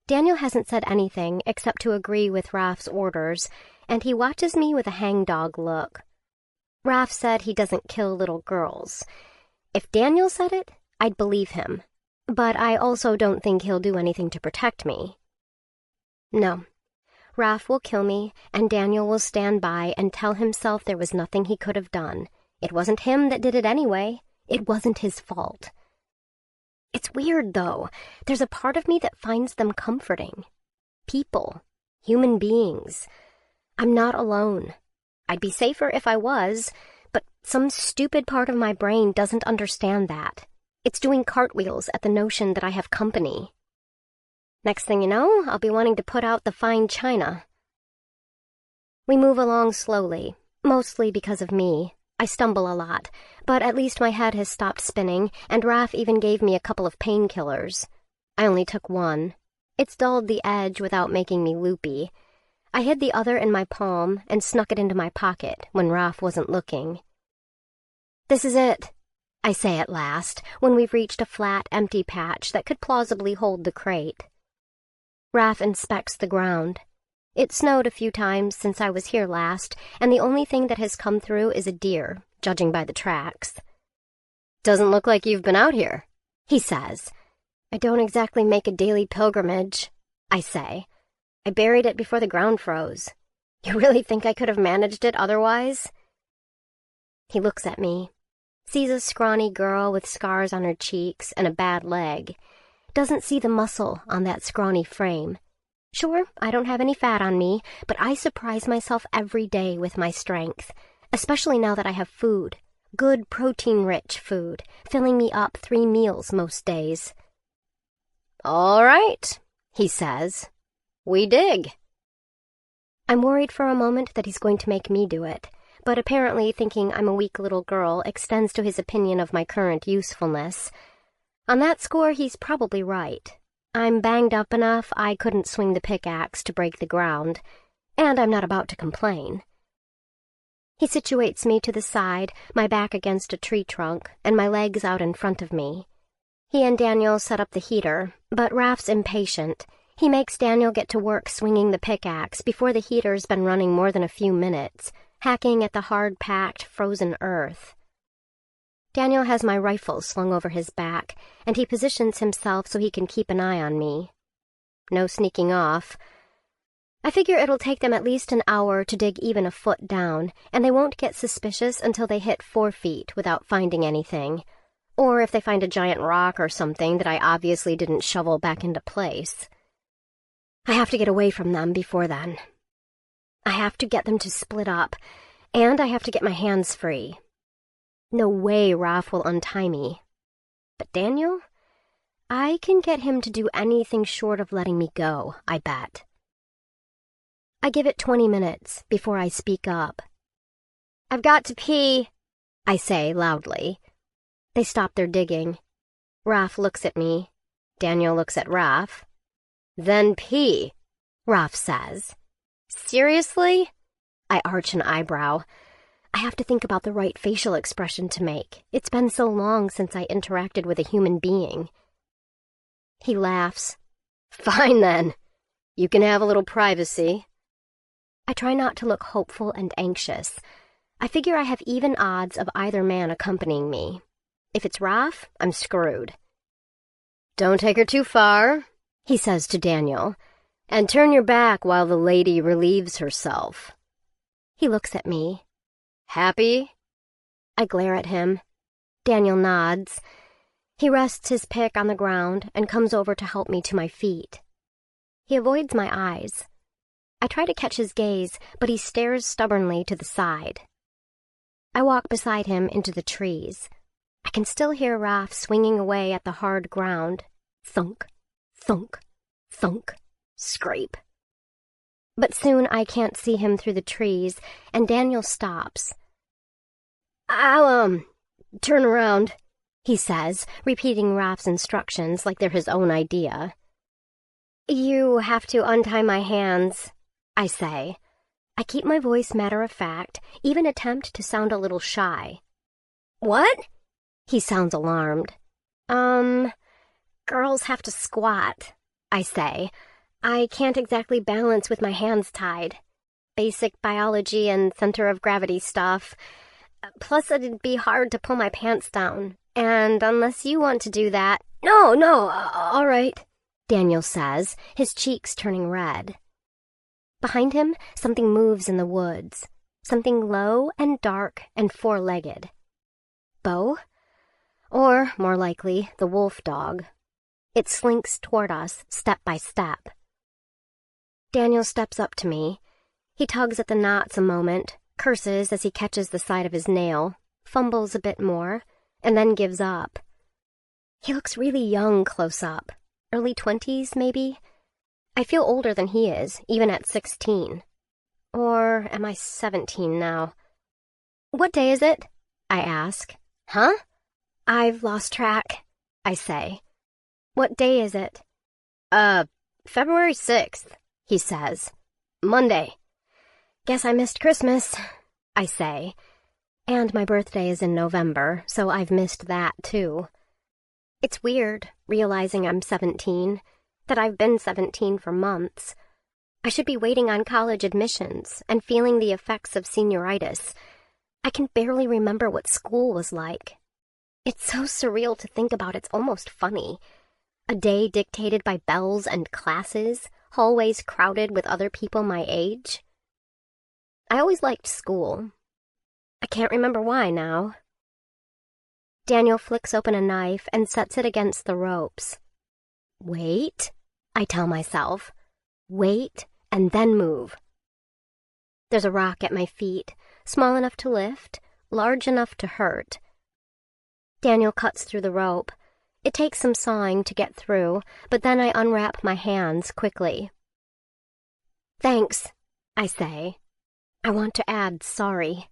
Daniel hasn't said anything except to agree with Raph's orders, and he watches me with a hangdog look. Raph said he doesn't kill little girls. If Daniel said it, I'd believe him, but I also don't think he'll do anything to protect me. No. Raph will kill me, and Daniel will stand by and tell himself there was nothing he could have done. It wasn't him that did it anyway. It wasn't his fault. It's weird, though. There's a part of me that finds them comforting. People. Human beings. I'm not alone. I'd be safer if I was, but some stupid part of my brain doesn't understand that. It's doing cartwheels at the notion that I have company. Next thing you know, I'll be wanting to put out the fine china. We move along slowly, mostly because of me. I stumble a lot, but at least my head has stopped spinning, and Raph even gave me a couple of painkillers. I only took one. It's dulled the edge without making me loopy. I hid the other in my palm and snuck it into my pocket when Raph wasn't looking. This is it, I say at last, when we've reached a flat, empty patch that could plausibly hold the crate. Raph inspects the ground. It snowed a few times since I was here last, and the only thing that has come through is a deer, judging by the tracks. Doesn't look like you've been out here, he says. I don't exactly make a daily pilgrimage, I say. I buried it before the ground froze. You really think I could have managed it otherwise? He looks at me, sees a scrawny girl with scars on her cheeks and a bad leg. Doesn't see the muscle on that scrawny frame. Sure, I don't have any fat on me, but I surprise myself every day with my strength, especially now that I have food, good protein-rich food, filling me up 3 meals most days. All right, he says. We dig. I'm worried for a moment that he's going to make me do it, but apparently thinking I'm a weak little girl extends to his opinion of my current usefulness. On that score, he's probably right. I'm banged up enough I couldn't swing the pickaxe to break the ground, and I'm not about to complain. He situates me to the side, my back against a tree trunk, and my legs out in front of me. He and Daniel set up the heater, but Raph's impatient. He makes Daniel get to work swinging the pickaxe before the heater's been running more than a few minutes, hacking at the hard-packed, frozen earth. Daniel has my rifle slung over his back, and he positions himself so he can keep an eye on me. No sneaking off. I figure it'll take them at least an hour to dig even a foot down, and they won't get suspicious until they hit 4 feet without finding anything. Or if they find a giant rock or something that I obviously didn't shovel back into place. I have to get away from them before then. I have to get them to split up, and I have to get my hands free. No way Raph will untie me. But Daniel? I can get him to do anything short of letting me go, I bet. I give it 20 minutes before I speak up. I've got to pee, I say loudly. They stop their digging. Raph looks at me. Daniel looks at Raph. Then pee, Raph says. Seriously? I arch an eyebrow. I have to think about the right facial expression to make. It's been so long since I interacted with a human being. He laughs. Fine then. You can have a little privacy. I try not to look hopeful and anxious. I figure I have even odds of either man accompanying me. If it's Raph, I'm screwed. Don't take her too far, he says to Daniel, and turn your back while the lady relieves herself. He looks at me. Happy? I glare at him. Daniel nods. He rests his pick on the ground and comes over to help me to my feet. He avoids my eyes. I try to catch his gaze, but he stares stubbornly to the side. I walk beside him into the trees. I can still hear Raph swinging away at the hard ground. Thunk, thunk, thunk, scrape. But soon I can't see him through the trees, and Daniel stops. I'll, turn around, he says, repeating Raph's instructions like they're his own idea. You have to untie my hands, I say. I keep my voice matter-of-fact, even attempt to sound a little shy. What? He sounds alarmed. Girls have to squat, I say. I can't exactly balance with my hands tied. Basic biology and center of gravity stuff. Plus, it'd be hard to pull my pants down. And unless you want to do that... No, all right, Daniel says, his cheeks turning red. Behind him, something moves in the woods. Something low and dark and four-legged. Bo? Or, more likely, the wolf dog. It slinks toward us, step by step. Daniel steps up to me. He tugs at the knots a moment, curses as he catches the side of his nail, fumbles a bit more, and then gives up. He looks really young close up. Early 20s, maybe? I feel older than he is, even at 16. Or am I 17 now? What day is it? I ask. Huh? I've lost track, I say. What day is it? February 6th, he says. Monday. Guess I missed Christmas, I say. And my birthday is in November, so I've missed that too. It's weird, realizing I'm 17, that I've been 17 for months. I should be waiting on college admissions and feeling the effects of senioritis. I can barely remember what school was like. It's so surreal to think about, it's almost funny. A day dictated by bells and classes, hallways crowded with other people my age. I always liked school. I can't remember why now. Daniel flicks open a knife and sets it against the ropes. Wait, I tell myself. Wait, and then move. There's a rock at my feet, small enough to lift, large enough to hurt. Daniel cuts through the rope. It takes some sawing to get through, but then I unwrap my hands quickly. Thanks, I say. I want to add sorry.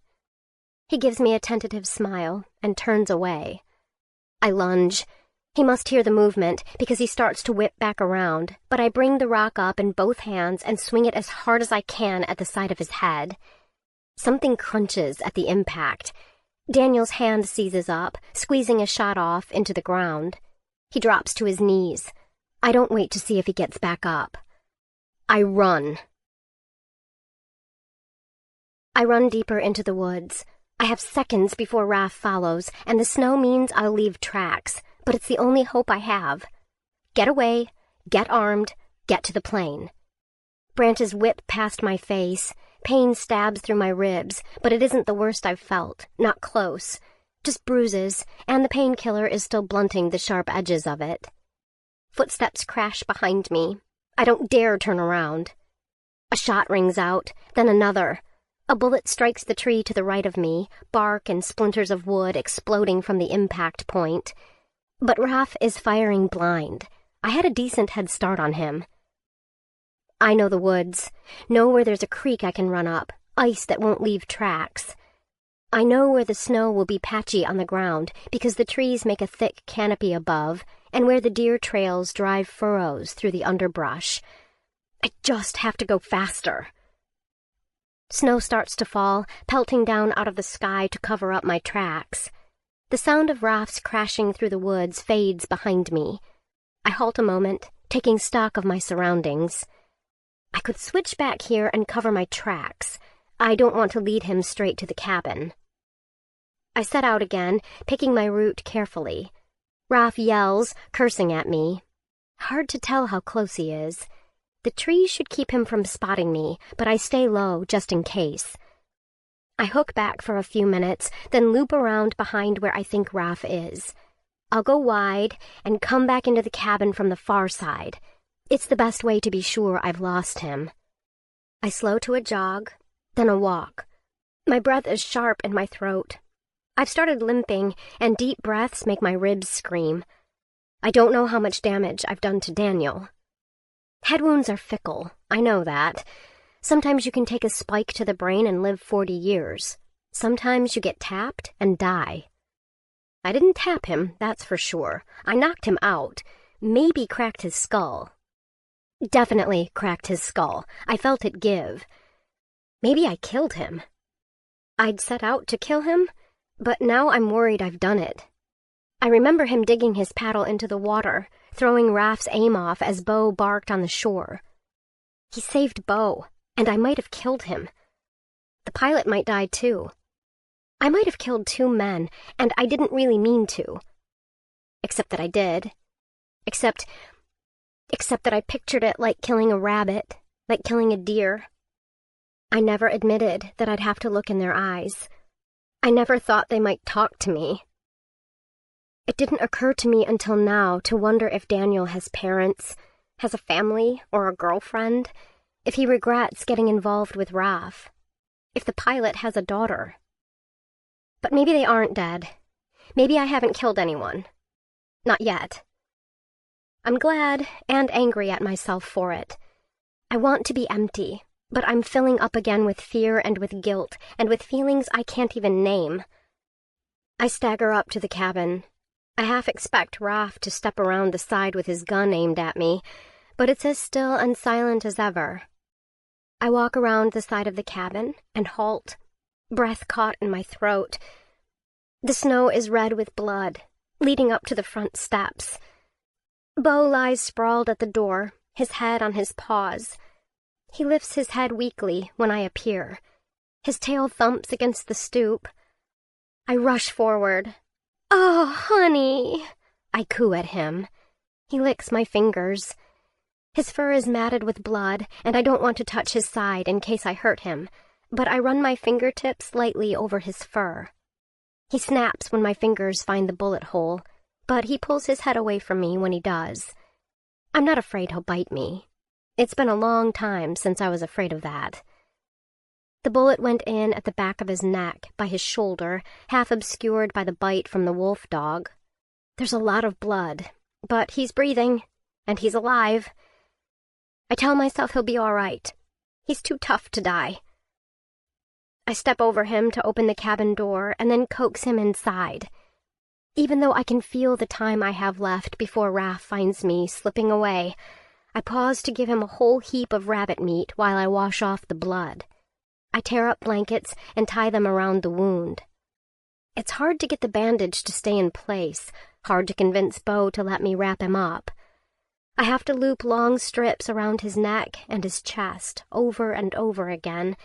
He gives me a tentative smile and turns away. I lunge. He must hear the movement because he starts to whip back around, but I bring the rock up in both hands and swing it as hard as I can at the side of his head. Something crunches at the impact. Daniel's hand seizes up, squeezing a shot off into the ground. He drops to his knees. I don't wait to see if he gets back up. I run. I run deeper into the woods. I have seconds before Raph follows, and the snow means I'll leave tracks, but it's the only hope I have. Get away, get armed, get to the plane. Branches whip past my face. Pain stabs through my ribs, but it isn't the worst I've felt, not close. Just bruises, and the painkiller is still blunting the sharp edges of it. Footsteps crash behind me. I don't dare turn around. A shot rings out, then another. A bullet strikes the tree to the right of me, bark and splinters of wood exploding from the impact point. But Raph is firing blind. I had a decent head start on him. I know the woods, know where there's a creek I can run up, ice that won't leave tracks. I know where the snow will be patchy on the ground because the trees make a thick canopy above, and where the deer trails drive furrows through the underbrush. I just have to go faster. Snow starts to fall, pelting down out of the sky to cover up my tracks. The sound of rafts crashing through the woods fades behind me. I halt a moment, taking stock of my surroundings. I could switch back here and cover my tracks. I don't want to lead him straight to the cabin. I set out again, picking my route carefully. Raph yells, cursing at me. Hard to tell how close he is. The trees should keep him from spotting me, but I stay low just in case. I hook back for a few minutes, then loop around behind where I think Raph is. I'll go wide and come back into the cabin from the far side. It's the best way to be sure I've lost him. I slow to a jog, then a walk. My breath is sharp in my throat. I've started limping, and deep breaths make my ribs scream. I don't know how much damage I've done to Daniel. Head wounds are fickle, I know that. Sometimes you can take a spike to the brain and live 40 years. Sometimes you get tapped and die. I didn't tap him, that's for sure. I knocked him out. Maybe cracked his skull. Definitely cracked his skull. I felt it give. Maybe I killed him. I'd set out to kill him, but now I'm worried I've done it. I remember him digging his paddle into the water, throwing Raph's aim off as Bo barked on the shore. He saved Bo, and I might have killed him. The pilot might die too. I might have killed 2 men, and I didn't really mean to. Except that I did. Except that I pictured it like killing a rabbit, like killing a deer. I never admitted that I'd have to look in their eyes. I never thought they might talk to me. It didn't occur to me until now to wonder if Daniel has parents, has a family or a girlfriend, if he regrets getting involved with Raph, if the pilot has a daughter. But maybe they aren't dead. Maybe I haven't killed anyone. Not yet. I'm glad and angry at myself for it. I want to be empty, but I'm filling up again with fear and with guilt and with feelings I can't even name. I stagger up to the cabin. I half expect Raph to step around the side with his gun aimed at me, but it's as still and silent as ever. I walk around the side of the cabin and halt, breath caught in my throat. The snow is red with blood, leading up to the front steps. Bo lies sprawled at the door, his head on his paws. He lifts his head weakly when I appear. His tail thumps against the stoop. I rush forward. "Oh, honey!" I coo at him. He licks my fingers. His fur is matted with blood, and I don't want to touch his side in case I hurt him, but I run my fingertips lightly over his fur. He snaps when my fingers find the bullet hole, but he pulls his head away from me when he does. I'm not afraid he'll bite me. It's been a long time since I was afraid of that. The bullet went in at the back of his neck, by his shoulder, half obscured by the bite from the wolf dog. There's a lot of blood, but he's breathing, and he's alive. I tell myself he'll be all right. He's too tough to die. I step over him to open the cabin door and then coax him inside. Even though I can feel the time I have left before Raph finds me slipping away, I pause to give him a whole heap of rabbit meat while I wash off the blood. I tear up blankets and tie them around the wound. It's hard to get the bandage to stay in place, hard to convince Bo to let me wrap him up. I have to loop long strips around his neck and his chest over and over again,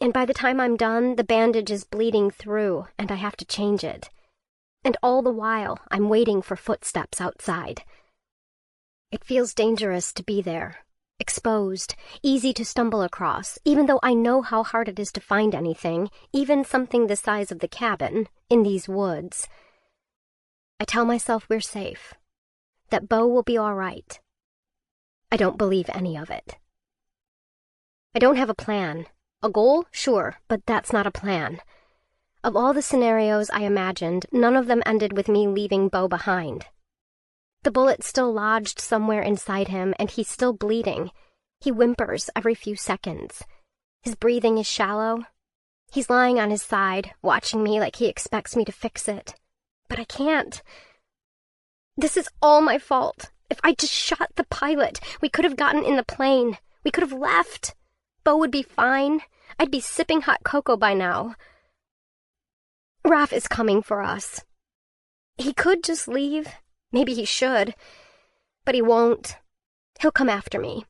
and by the time I'm done, the bandage is bleeding through, and I have to change it. And all the while, I'm waiting for footsteps outside. It feels dangerous to be there, exposed, easy to stumble across, even though I know how hard it is to find anything, even something the size of the cabin, in these woods. I tell myself we're safe, that Bo will be all right. I don't believe any of it. I don't have a plan. A goal? Sure, but that's not a plan. Of all the scenarios I imagined, none of them ended with me leaving Bo behind. The bullet's still lodged somewhere inside him, and he's still bleeding. He whimpers every few seconds. His breathing is shallow. He's lying on his side, watching me like he expects me to fix it. But I can't. This is all my fault. If I just shot the pilot, we could have gotten in the plane. We could have left. Bo would be fine. I'd be sipping hot cocoa by now. Raph is coming for us. He could just leave. Maybe he should. But he won't. He'll come after me.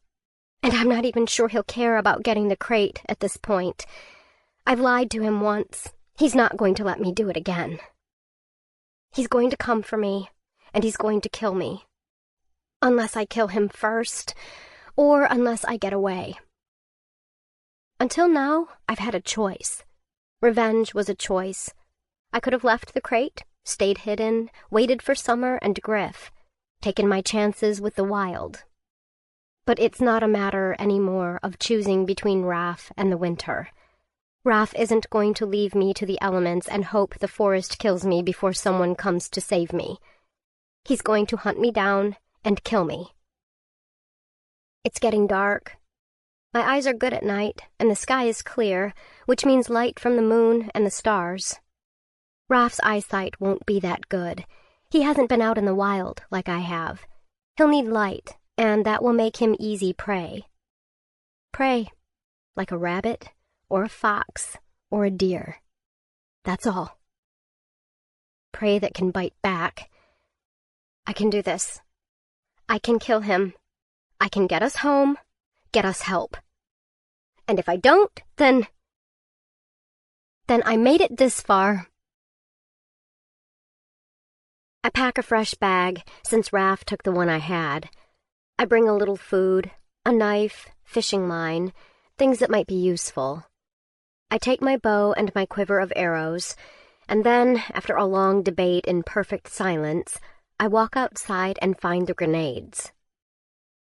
And I'm not even sure he'll care about getting the crate at this point. I've lied to him once. He's not going to let me do it again. He's going to come for me, and he's going to kill me. Unless I kill him first, or unless I get away. Until now, I've had a choice. Revenge was a choice. I could have left the crate, stayed hidden, waited for Summer and Griff, taken my chances with the wild. But it's not a matter anymore of choosing between Raph and the winter. Raph isn't going to leave me to the elements and hope the forest kills me before someone comes to save me. He's going to hunt me down and kill me. It's getting dark. My eyes are good at night, and the sky is clear, which means light from the moon and the stars. Raph's eyesight won't be that good. He hasn't been out in the wild like I have. He'll need light, and that will make him easy prey. Prey, like a rabbit, or a fox, or a deer. That's all. Prey that can bite back. I can do this. I can kill him. I can get us home, get us help. And if I don't, then I made it this far. I pack a fresh bag, since Raph took the one I had. I bring a little food, a knife, fishing line, things that might be useful. I take my bow and my quiver of arrows, and then, after a long debate in perfect silence, I walk outside and find the grenades.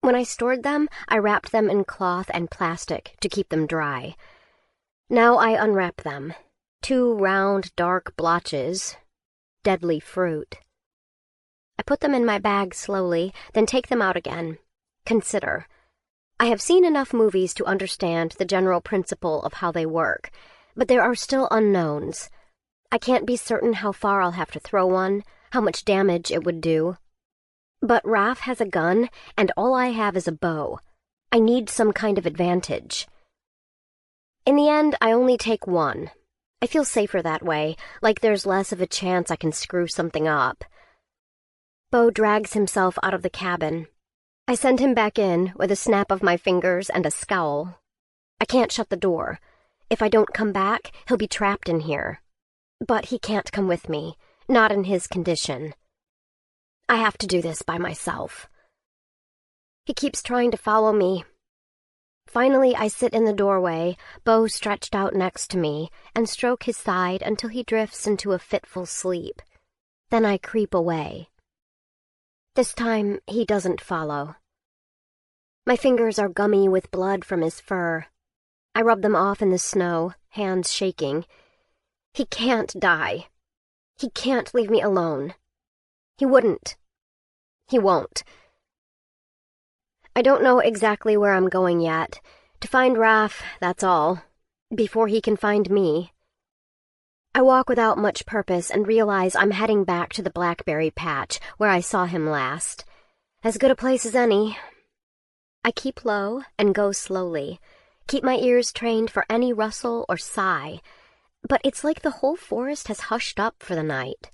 When I stored them, I wrapped them in cloth and plastic to keep them dry. Now I unwrap them. 2 round, dark blotches. Deadly fruit. I put them in my bag slowly, then take them out again. Consider. I have seen enough movies to understand the general principle of how they work, but there are still unknowns. I can't be certain how far I'll have to throw one, how much damage it would do. But Raph has a gun, and all I have is a bow. I need some kind of advantage. In the end, I only take one. I feel safer that way, like there's less of a chance I can screw something up. Bo drags himself out of the cabin. I send him back in with a snap of my fingers and a scowl. I can't shut the door. If I don't come back, he'll be trapped in here. But he can't come with me, not in his condition. I have to do this by myself. He keeps trying to follow me. Finally, I sit in the doorway, Bo stretched out next to me, and stroke his side until he drifts into a fitful sleep. Then I creep away. This time, he doesn't follow. My fingers are gummy with blood from his fur. I rub them off in the snow, hands shaking. He can't die. He can't leave me alone. He wouldn't. He won't. I don't know exactly where I'm going yet. To find Raph, that's all. Before he can find me. I walk without much purpose and realize I'm heading back to the blackberry patch where I saw him last. As good a place as any. I keep low and go slowly. Keep my ears trained for any rustle or sigh. But it's like the whole forest has hushed up for the night.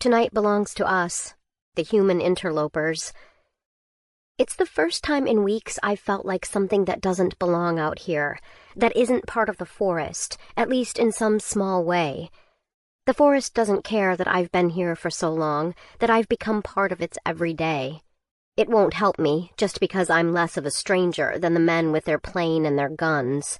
Tonight belongs to us, the human interlopers. It's the first time in weeks I've felt like something that doesn't belong out here, that isn't part of the forest, at least in some small way. The forest doesn't care that I've been here for so long, that I've become part of its everyday. It won't help me just because I'm less of a stranger than the men with their plane and their guns.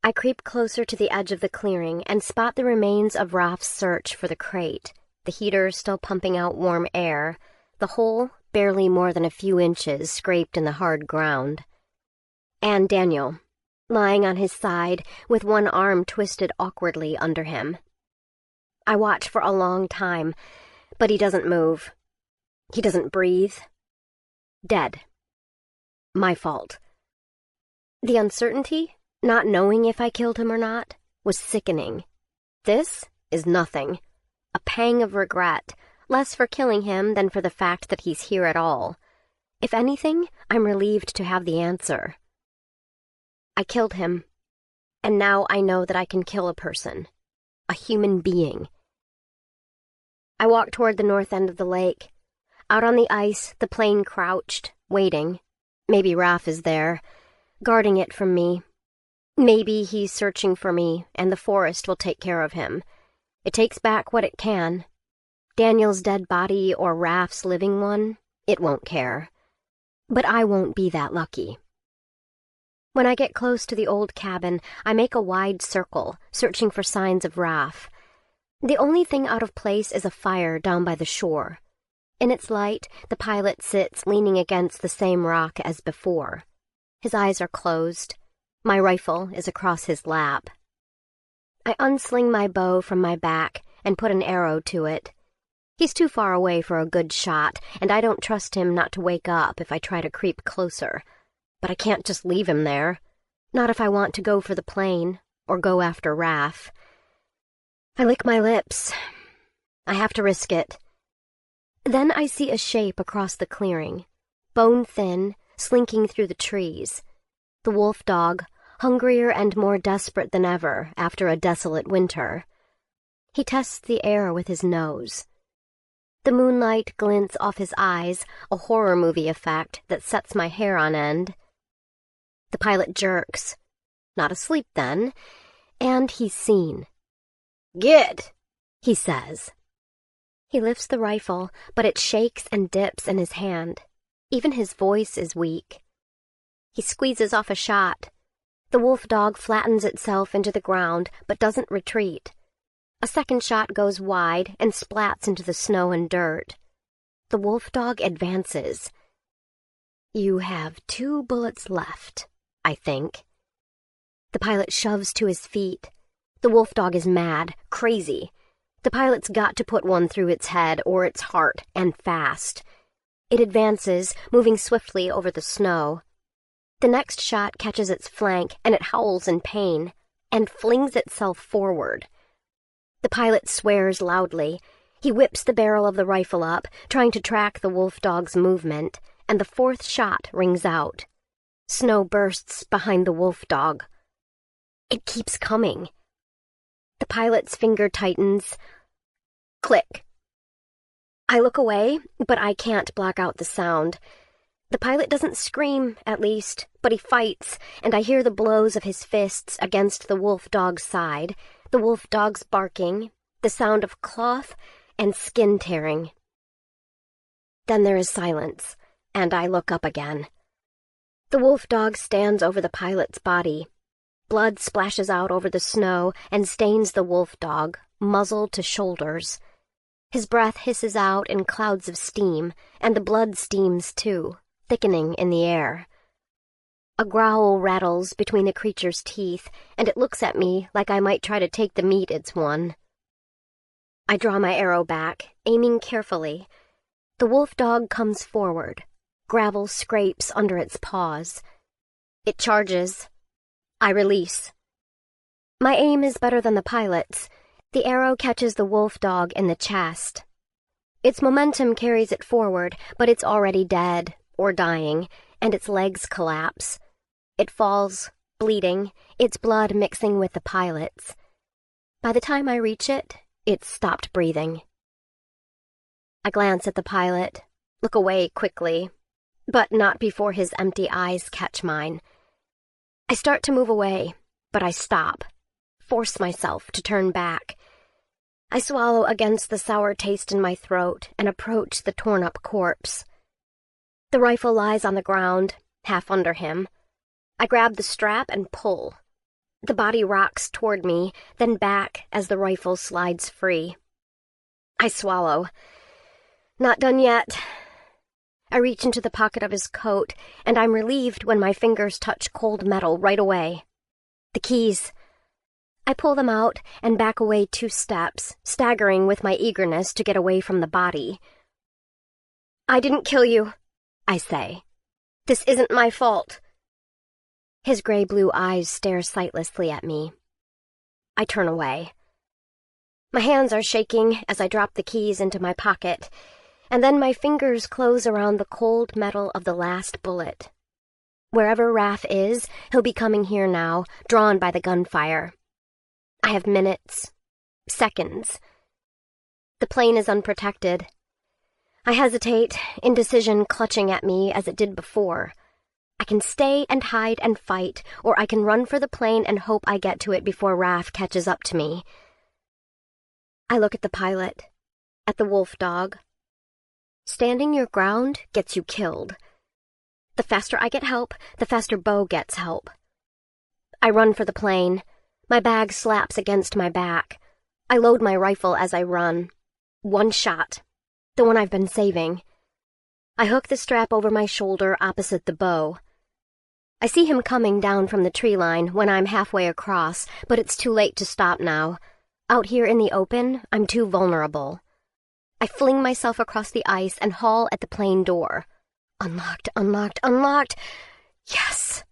I creep closer to the edge of the clearing and spot the remains of Raph's search for the crate, the heater still pumping out warm air, the hole barely more than a few inches scraped in the hard ground. And Daniel, lying on his side with one arm twisted awkwardly under him. I watch for a long time, but he doesn't move. He doesn't breathe. Dead. My fault. The uncertainty, not knowing if I killed him or not, was sickening. This is nothing. A pang of regret, less for killing him than for the fact that he's here at all. If anything, I'm relieved to have the answer. I killed him, and now I know that I can kill a person, a human being. I walked toward the north end of the lake. Out on the ice, the plane crouched, waiting. Maybe Raph is there, guarding it from me. Maybe he's searching for me, and the forest will take care of him. It takes back what it can. Daniel's dead body or Raph's living one, it won't care. But I won't be that lucky. When I get close to the old cabin, I make a wide circle, searching for signs of Raph. The only thing out of place is a fire down by the shore. In its light, the pilot sits leaning against the same rock as before. His eyes are closed. My rifle is across his lap. I unsling my bow from my back and put an arrow to it. He's too far away for a good shot, and I don't trust him not to wake up if I try to creep closer. But I can't just leave him there. Not if I want to go for the plane, or go after Raph. I lick my lips. I have to risk it. Then I see a shape across the clearing, bone-thin, slinking through the trees. The wolf dog, hungrier and more desperate than ever after a desolate winter. He tests the air with his nose. The moonlight glints off his eyes, a horror movie effect that sets my hair on end. The pilot jerks. Not asleep then, and he's seen. "Get!" he says. He lifts the rifle, but it shakes and dips in his hand. Even his voice is weak. He squeezes off a shot. The wolf dog flattens itself into the ground, but doesn't retreat. A second shot goes wide and splats into the snow and dirt. The wolf dog advances. "You have 2 bullets left, I think." The pilot shoves to his feet. The wolf dog is mad, crazy. The pilot's got to put one through its head or its heart, and fast. It advances, moving swiftly over the snow. The next shot catches its flank, and it howls in pain, and flings itself forward. The pilot swears loudly. He whips the barrel of the rifle up, trying to track the wolf dog's movement, and the 4th shot rings out. Snow bursts behind the wolf dog. It keeps coming. The pilot's finger tightens. Click. I look away, but I can't block out the sound. The pilot doesn't scream, at least, but he fights, and I hear the blows of his fists against the wolf dog's side, the wolf dog's barking, the sound of cloth and skin tearing. Then there is silence, and I look up again. The wolf dog stands over the pilot's body. Blood splashes out over the snow and stains the wolf dog, muzzle to shoulders. His breath hisses out in clouds of steam, and the blood steams too, thickening in the air. A growl rattles between the creature's teeth, and it looks at me like I might try to take the meat it's won. I draw my arrow back, aiming carefully. The wolf dog comes forward. Gravel scrapes under its paws. It charges. I release. My aim is better than the pilot's. The arrow catches the wolf dog in the chest. Its momentum carries it forward, but it's already dead, or dying, and its legs collapse. It falls, bleeding, its blood mixing with the pilot's. By the time I reach it, it's stopped breathing. I glance at the pilot, look away quickly, but not before his empty eyes catch mine. I start to move away, but I stop, force myself to turn back. I swallow against the sour taste in my throat and approach the torn-up corpse. The rifle lies on the ground, half under him. I grab the strap and pull. The body rocks toward me, then back as the rifle slides free. I swallow. Not done yet. I reach into the pocket of his coat, and I'm relieved when my fingers touch cold metal right away. The keys. I pull them out and back away 2 steps, staggering with my eagerness to get away from the body. "I didn't kill you," I say. "This isn't my fault." His gray-blue eyes stare sightlessly at me. I turn away. My hands are shaking as I drop the keys into my pocket, and then my fingers close around the cold metal of the last bullet. Wherever Raph is, he'll be coming here now, drawn by the gunfire. I have minutes, seconds. The plane is unprotected. I hesitate, indecision clutching at me as it did before. I can stay and hide and fight, or I can run for the plane and hope I get to it before Raph catches up to me. I look at the pilot, at the wolf dog. Standing your ground gets you killed. The faster I get help, the faster Bo gets help. I run for the plane. My bag slaps against my back. I load my rifle as I run. One shot. The one I've been saving. I hook the strap over my shoulder opposite the bow. I see him coming down from the tree line when I'm halfway across, but it's too late to stop now. Out here in the open, I'm too vulnerable. I fling myself across the ice and haul at the plane door. Unlocked, unlocked, unlocked. Yes!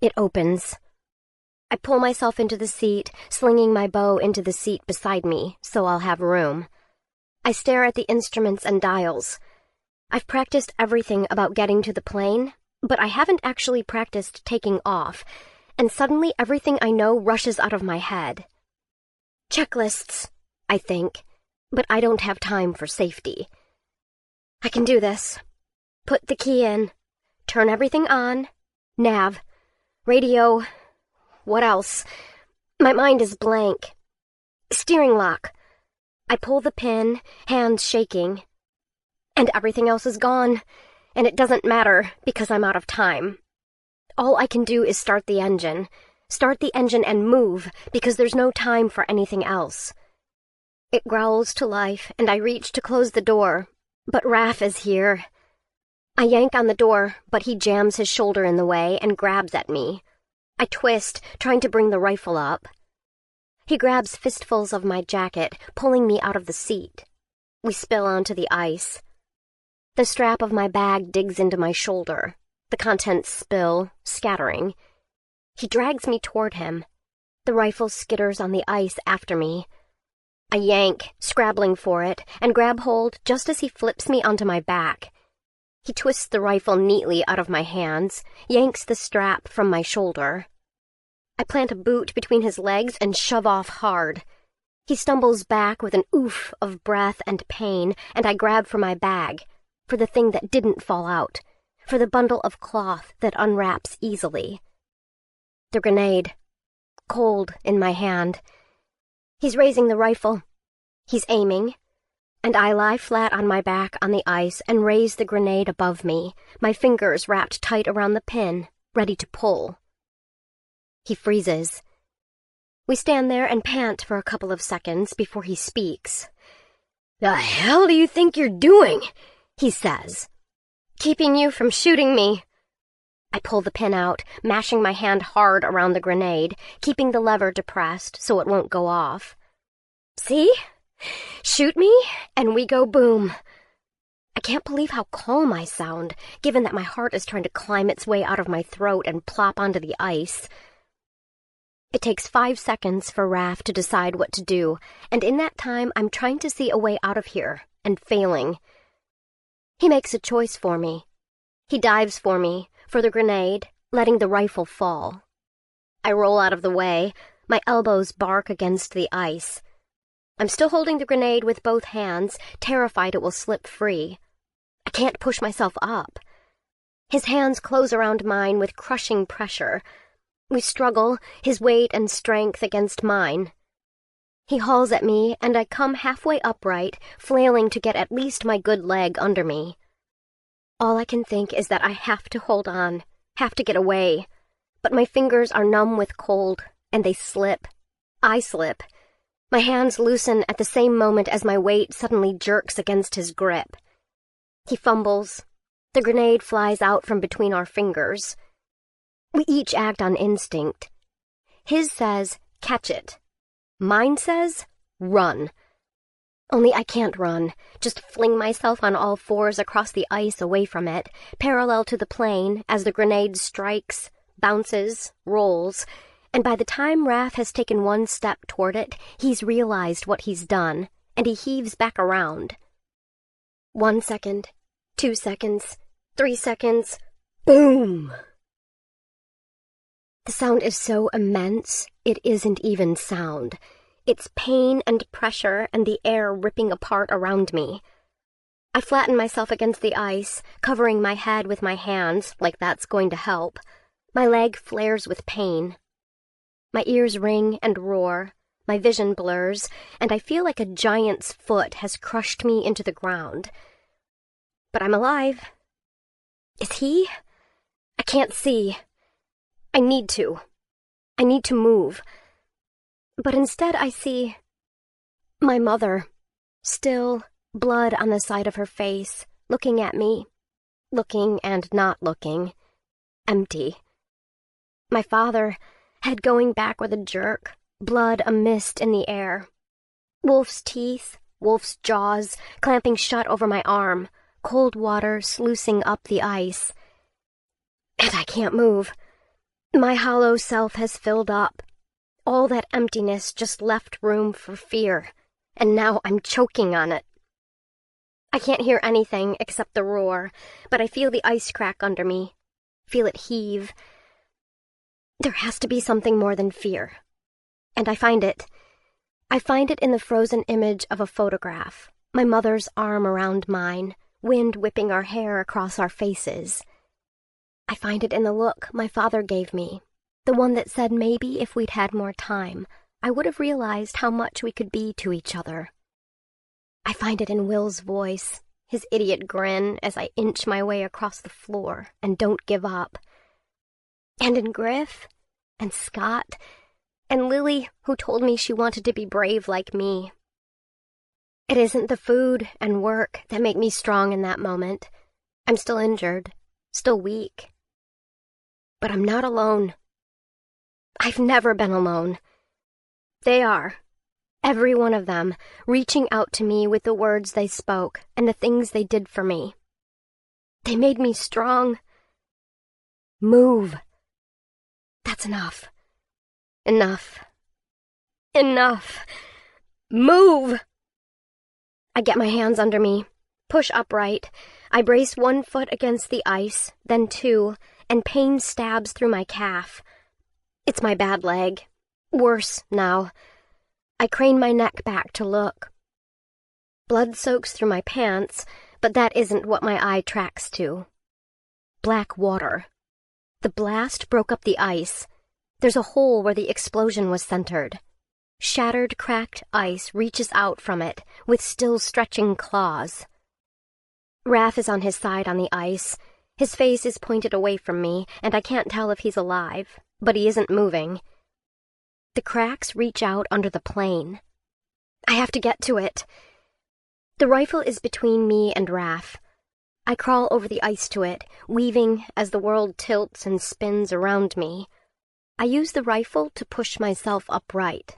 It opens. I pull myself into the seat, slinging my bow into the seat beside me, so I'll have room. I stare at the instruments and dials. I've practiced everything about getting to the plane, but I haven't actually practiced taking off, and suddenly everything I know rushes out of my head. Checklists, I think, but I don't have time for safety. I can do this. Put the key in. Turn everything on. Nav. Radio. What else? My mind is blank. Steering lock. I pull the pin, hands shaking. And everything else is gone, and it doesn't matter because I'm out of time. All I can do is start the engine. Start the engine and move, because there's no time for anything else. It growls to life, and I reach to close the door, but Raph is here. I yank on the door, but he jams his shoulder in the way and grabs at me. I twist, trying to bring the rifle up. He grabs fistfuls of my jacket, pulling me out of the seat. We spill onto the ice. The strap of my bag digs into my shoulder. The contents spill, scattering. He drags me toward him. The rifle skitters on the ice after me. I yank, scrabbling for it, and grab hold just as he flips me onto my back. He twists the rifle neatly out of my hands, yanks the strap from my shoulder. I plant a boot between his legs and shove off hard. He stumbles back with an oof of breath and pain, and I grab for my bag, for the thing that didn't fall out, for the bundle of cloth that unwraps easily. The grenade, cold in my hand. He's raising the rifle. He's aiming, and I lie flat on my back on the ice and raise the grenade above me, my fingers wrapped tight around the pin, ready to pull. He freezes. We stand there and pant for a couple of seconds before he speaks. "The hell do you think you're doing?" he says. "Keeping you from shooting me." I pull the pin out, mashing my hand hard around the grenade, keeping the lever depressed so it won't go off. "See? Shoot me, and we go boom." I can't believe how calm I sound, given that my heart is trying to climb its way out of my throat and plop onto the ice. It takes 5 seconds for Raph to decide what to do, and in that time I'm trying to see a way out of here, and failing. He makes a choice for me. He dives for me, for the grenade, letting the rifle fall. I roll out of the way, my elbows bark against the ice. I'm still holding the grenade with both hands, terrified it will slip free. I can't push myself up. His hands close around mine with crushing pressure. We struggle, his weight and strength against mine. He hauls at me, and I come halfway upright, flailing to get at least my good leg under me. All I can think is that I have to hold on, have to get away. But my fingers are numb with cold, and they slip. I slip. My hands loosen at the same moment as my weight suddenly jerks against his grip. He fumbles. The grenade flies out from between our fingers. We each act on instinct. His says, catch it. Mine says, run. Only I can't run, just fling myself on all fours across the ice away from it, parallel to the plane as the grenade strikes, bounces, rolls, and by the time Raph has taken one step toward it, he's realized what he's done, and he heaves back around. 1 second, 2 seconds, 3 seconds, boom! The sound is so immense, it isn't even sound. It's pain and pressure and the air ripping apart around me. I flatten myself against the ice, covering my head with my hands like that's going to help. My leg flares with pain. My ears ring and roar, my vision blurs, and I feel like a giant's foot has crushed me into the ground. But I'm alive. Is he? I can't see. I need to. I need to move. But instead I see my mother, still, blood on the side of her face, looking at me, looking and not looking, empty. My father, head going back with a jerk, blood a mist in the air. Wolf's teeth, wolf's jaws, clamping shut over my arm, cold water sluicing up the ice. And I can't move. My hollow self has filled up. All that emptiness just left room for fear, and now I'm choking on it. I can't hear anything except the roar, but I feel the ice crack under me, feel it heave. There has to be something more than fear. And I find it. I find it in the frozen image of a photograph, my mother's arm around mine, wind whipping our hair across our faces. I find it in the look my father gave me, the one that said maybe if we'd had more time, I would have realized how much we could be to each other. I find it in Will's voice, his idiot grin as I inch my way across the floor and don't give up. And in Griff, and Scott, and Lily, who told me she wanted to be brave like me. It isn't the food and work that make me strong in that moment. I'm still injured, still weak. But I'm not alone. I've never been alone. They are, every one of them, reaching out to me with the words they spoke and the things they did for me. They made me strong. Move. That's enough. Enough. Enough. Move! I get my hands under me, push upright. I brace one foot against the ice, then two, and pain stabs through my calf. It's my bad leg. Worse now. I crane my neck back to look. Blood soaks through my pants, but that isn't what my eye tracks to. Black water. The blast broke up the ice. There's a hole where the explosion was centered. Shattered, cracked ice reaches out from it, with still stretching claws. Raph is on his side on the ice. His face is pointed away from me, and I can't tell if he's alive, but he isn't moving. The cracks reach out under the plane. I have to get to it. The rifle is between me and Raph. I crawl over the ice to it, weaving as the world tilts and spins around me. I use the rifle to push myself upright.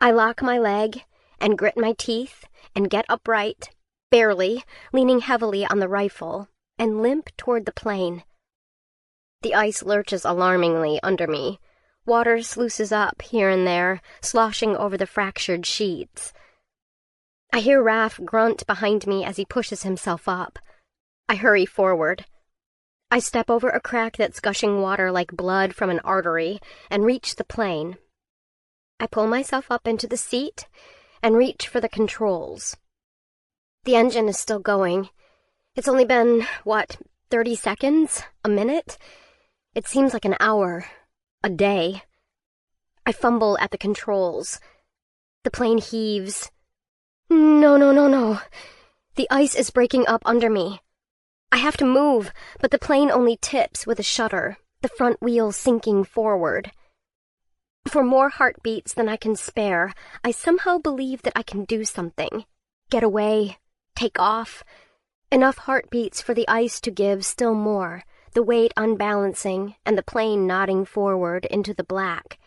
I lock my leg and grit my teeth and get upright, barely, leaning heavily on the rifle, and limp toward the plane. The ice lurches alarmingly under me. Water sluices up here and there, sloshing over the fractured sheets. I hear Raph grunt behind me as he pushes himself up. I hurry forward. I step over a crack that's gushing water like blood from an artery and reach the plane. I pull myself up into the seat and reach for the controls. The engine is still going. It's only been, 30 seconds? A minute? It seems like an hour. A day. I fumble at the controls. The plane heaves. No. The ice is breaking up under me. I have to move, but the plane only tips with a shudder, the front wheel sinking forward. For more heartbeats than I can spare, I somehow believe that I can do something. Get away. Take off. Enough heartbeats for the ice to give still more, the weight unbalancing and the plane nodding forward into the black.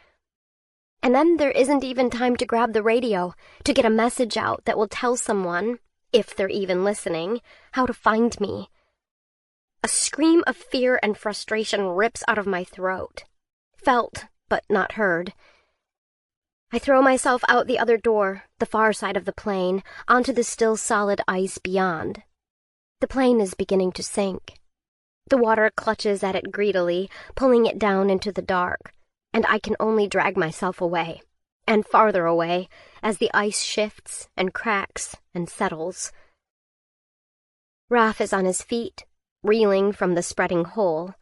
And then there isn't even time to grab the radio, to get a message out that will tell someone, if they're even listening, how to find me. A scream of fear and frustration rips out of my throat. Felt, but not heard. I throw myself out the other door, the far side of the plane, onto the still solid ice beyond. The plane is beginning to sink. The water clutches at it greedily, pulling it down into the dark, and I can only drag myself away, and farther away, as the ice shifts and cracks and settles. Raph is on his feet, reeling from the spreading hole.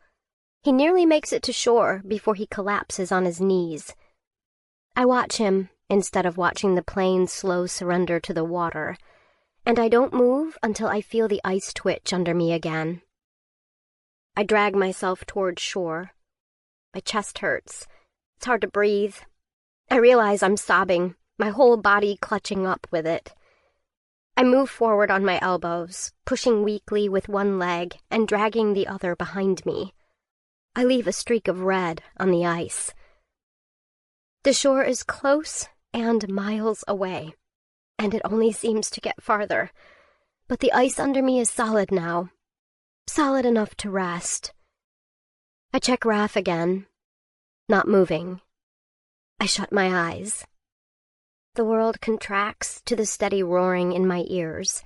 He nearly makes it to shore before he collapses on his knees. I watch him instead of watching the plane's slow surrender to the water, and I don't move until I feel the ice twitch under me again. I drag myself toward shore. My chest hurts. It's hard to breathe. I realize I'm sobbing, my whole body clutching up with it. I move forward on my elbows, pushing weakly with one leg and dragging the other behind me. I leave a streak of red on the ice. The shore is close and miles away, and it only seems to get farther. But the ice under me is solid now, solid enough to rest. I check Raph again, not moving. I shut my eyes. The world contracts to the steady roaring in my ears.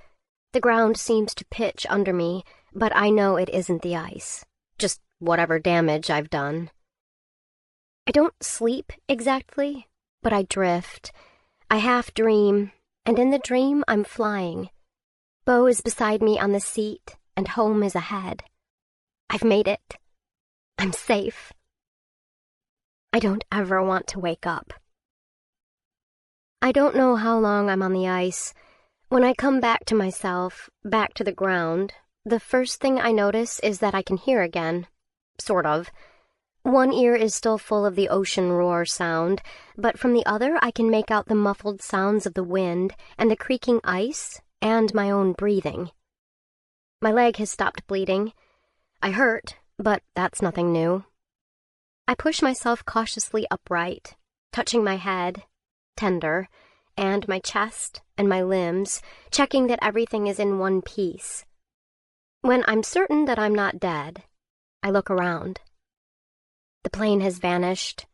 The ground seems to pitch under me, but I know it isn't the ice, just whatever damage I've done. I don't sleep exactly, but I drift. I half dream, and in the dream I'm flying. Bo is beside me on the seat, and home is ahead. I've made it. I'm safe. I don't ever want to wake up. I don't know how long I'm on the ice. When I come back to myself, back to the ground, the first thing I notice is that I can hear again. Sort of. One ear is still full of the ocean roar sound, but from the other I can make out the muffled sounds of the wind and the creaking ice and my own breathing. My leg has stopped bleeding. I hurt, but that's nothing new. I push myself cautiously upright, touching my head, tender, and my chest and my limbs, checking that everything is in one piece. When I'm certain that I'm not dead, I look around. The plane has vanished.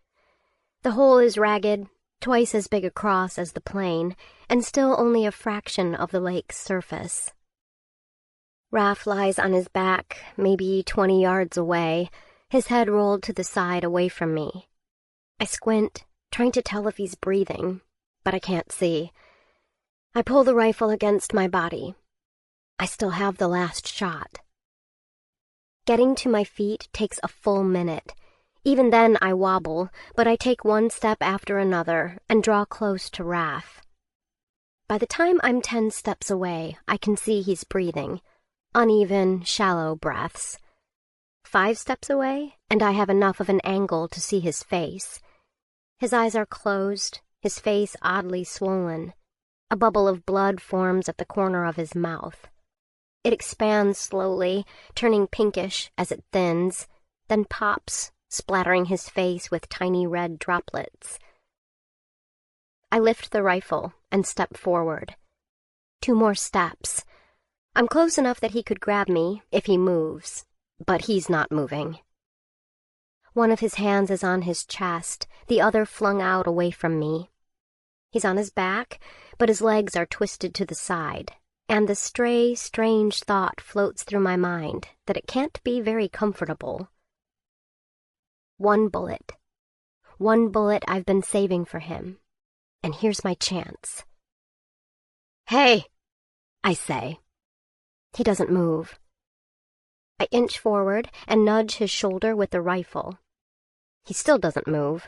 The hole is ragged, twice as big across as the plane, and still only a fraction of the lake's surface. Raph lies on his back, maybe 20 yards away, his head rolled to the side away from me. I squint, trying to tell if he's breathing, but I can't see. I pull the rifle against my body. I still have the last shot. Getting to my feet takes a full minute. Even then I wobble, but I take one step after another and draw close to Raph. By the time I'm 10 steps away, I can see he's breathing. Uneven, shallow breaths. 5 steps away, and I have enough of an angle to see his face. His eyes are closed, his face oddly swollen. A bubble of blood forms at the corner of his mouth. It expands slowly, turning pinkish as it thins, then pops, splattering his face with tiny red droplets. I lift the rifle and step forward. 2 more steps. I'm close enough that he could grab me if he moves, but he's not moving. One of his hands is on his chest, the other flung out away from me. He's on his back, but his legs are twisted to the side, and the stray, strange thought floats through my mind that it can't be very comfortable. 1 bullet. 1 bullet I've been saving for him, and here's my chance. "Hey," I say. He doesn't move. I inch forward and nudge his shoulder with the rifle. He still doesn't move.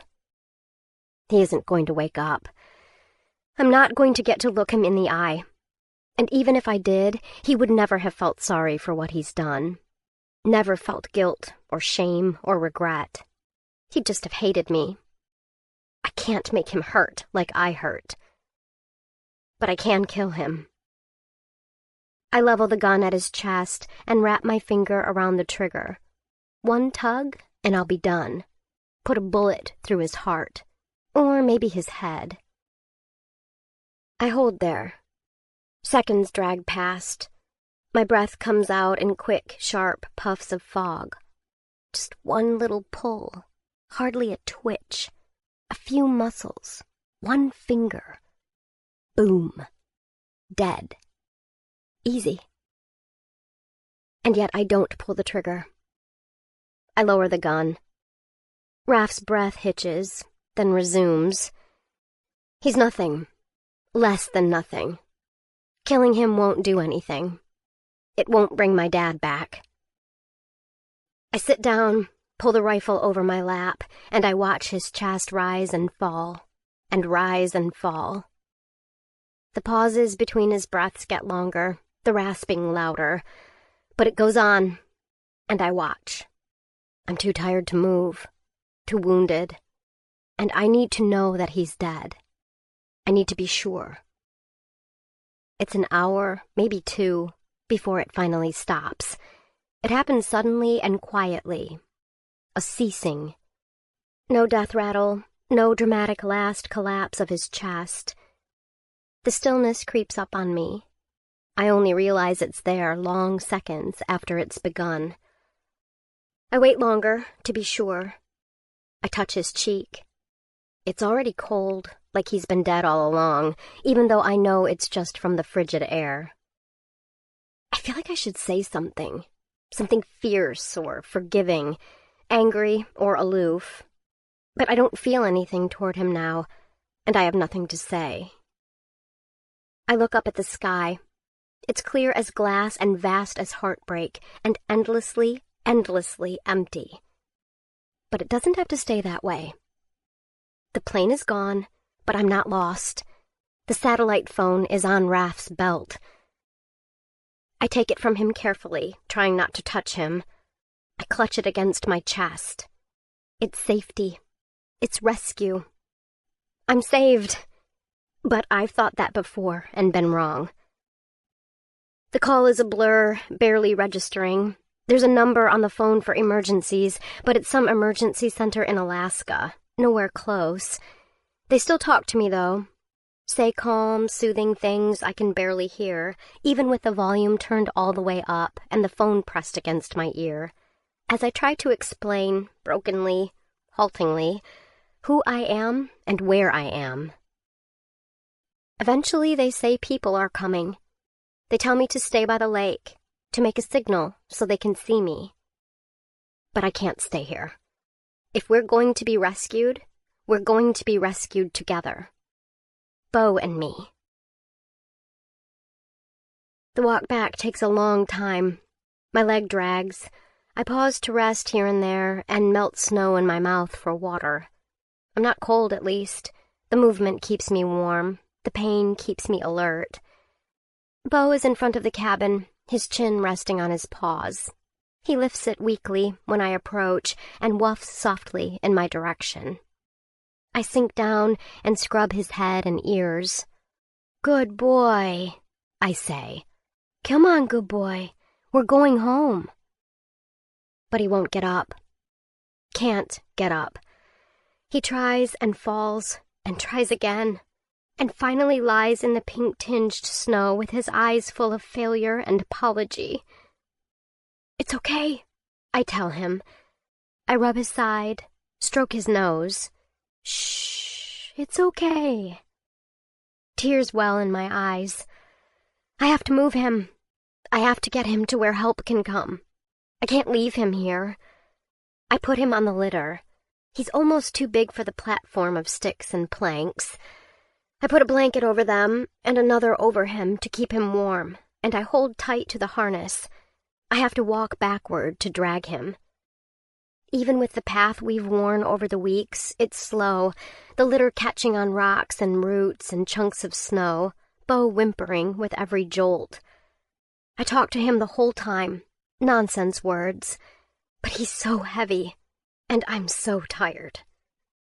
He isn't going to wake up. I'm not going to get to look him in the eye. And even if I did, he would never have felt sorry for what he's done. Never felt guilt or shame or regret. He'd just have hated me. I can't make him hurt like I hurt. But I can kill him. I level the gun at his chest and wrap my finger around the trigger. 1 tug, and I'll be done. Put a bullet through his heart, or maybe his head. I hold there. Seconds drag past. My breath comes out in quick, sharp puffs of fog. Just 1 little pull, hardly a twitch, a few muscles, 1 finger. Boom. Dead. Easy. And yet I don't pull the trigger. I lower the gun. Raph's breath hitches, then resumes. He's nothing. Less than nothing. Killing him won't do anything. It won't bring my dad back. I sit down, pull the rifle over my lap, and I watch his chest rise and fall, and rise and fall. The pauses between his breaths get longer, the rasping louder, but it goes on, and I watch. I'm too tired to move, too wounded, and I need to know that he's dead. I need to be sure. It's an hour, maybe 2, before it finally stops. It happens suddenly and quietly. A ceasing. No death rattle, no dramatic last collapse of his chest. The stillness creeps up on me. I only realize it's there long seconds after it's begun. I wait longer, to be sure. I touch his cheek. It's already cold, like he's been dead all along, even though I know it's just from the frigid air. I feel like I should say something fierce or forgiving, angry or aloof. But I don't feel anything toward him now, and I have nothing to say. I look up at the sky. It's clear as glass and vast as heartbreak, and endlessly, endlessly empty. But it doesn't have to stay that way. The plane is gone, but I'm not lost. The satellite phone is on Raph's belt. I take it from him carefully, trying not to touch him. I clutch it against my chest. It's safety. It's rescue. I'm saved. But I've thought that before and been wrong. The call is a blur, barely registering. There's a number on the phone for emergencies, but it's some emergency center in Alaska, nowhere close. They still talk to me, though. Say calm, soothing things I can barely hear, even with the volume turned all the way up and the phone pressed against my ear, as I try to explain, brokenly, haltingly, who I am and where I am. Eventually they say people are coming. They tell me to stay by the lake, to make a signal so they can see me. But I can't stay here. If we're going to be rescued, we're going to be rescued together. Bo and me. The walk back takes a long time. My leg drags. I pause to rest here and there and melt snow in my mouth for water. I'm not cold, at least. The movement keeps me warm. The pain keeps me alert. Bo is in front of the cabin, his chin resting on his paws. He lifts it weakly when I approach and wafts softly in my direction. I sink down and scrub his head and ears. "Good boy," I say. "Come on, good boy. We're going home." But he won't get up. Can't get up. He tries and falls and tries again, and finally lies in the pink-tinged snow with his eyes full of failure and apology. "It's okay," I tell him. I rub his side, stroke his nose. "Shh, it's okay." Tears well in my eyes. I have to move him. I have to get him to where help can come. I can't leave him here. I put him on the litter. He's almost too big for the platform of sticks and planks. I put a blanket over them and another over him to keep him warm, and I hold tight to the harness. I have to walk backward to drag him. Even with the path we've worn over the weeks, it's slow, the litter catching on rocks and roots and chunks of snow, Bo whimpering with every jolt. I talk to him the whole time, nonsense words, but he's so heavy, and I'm so tired.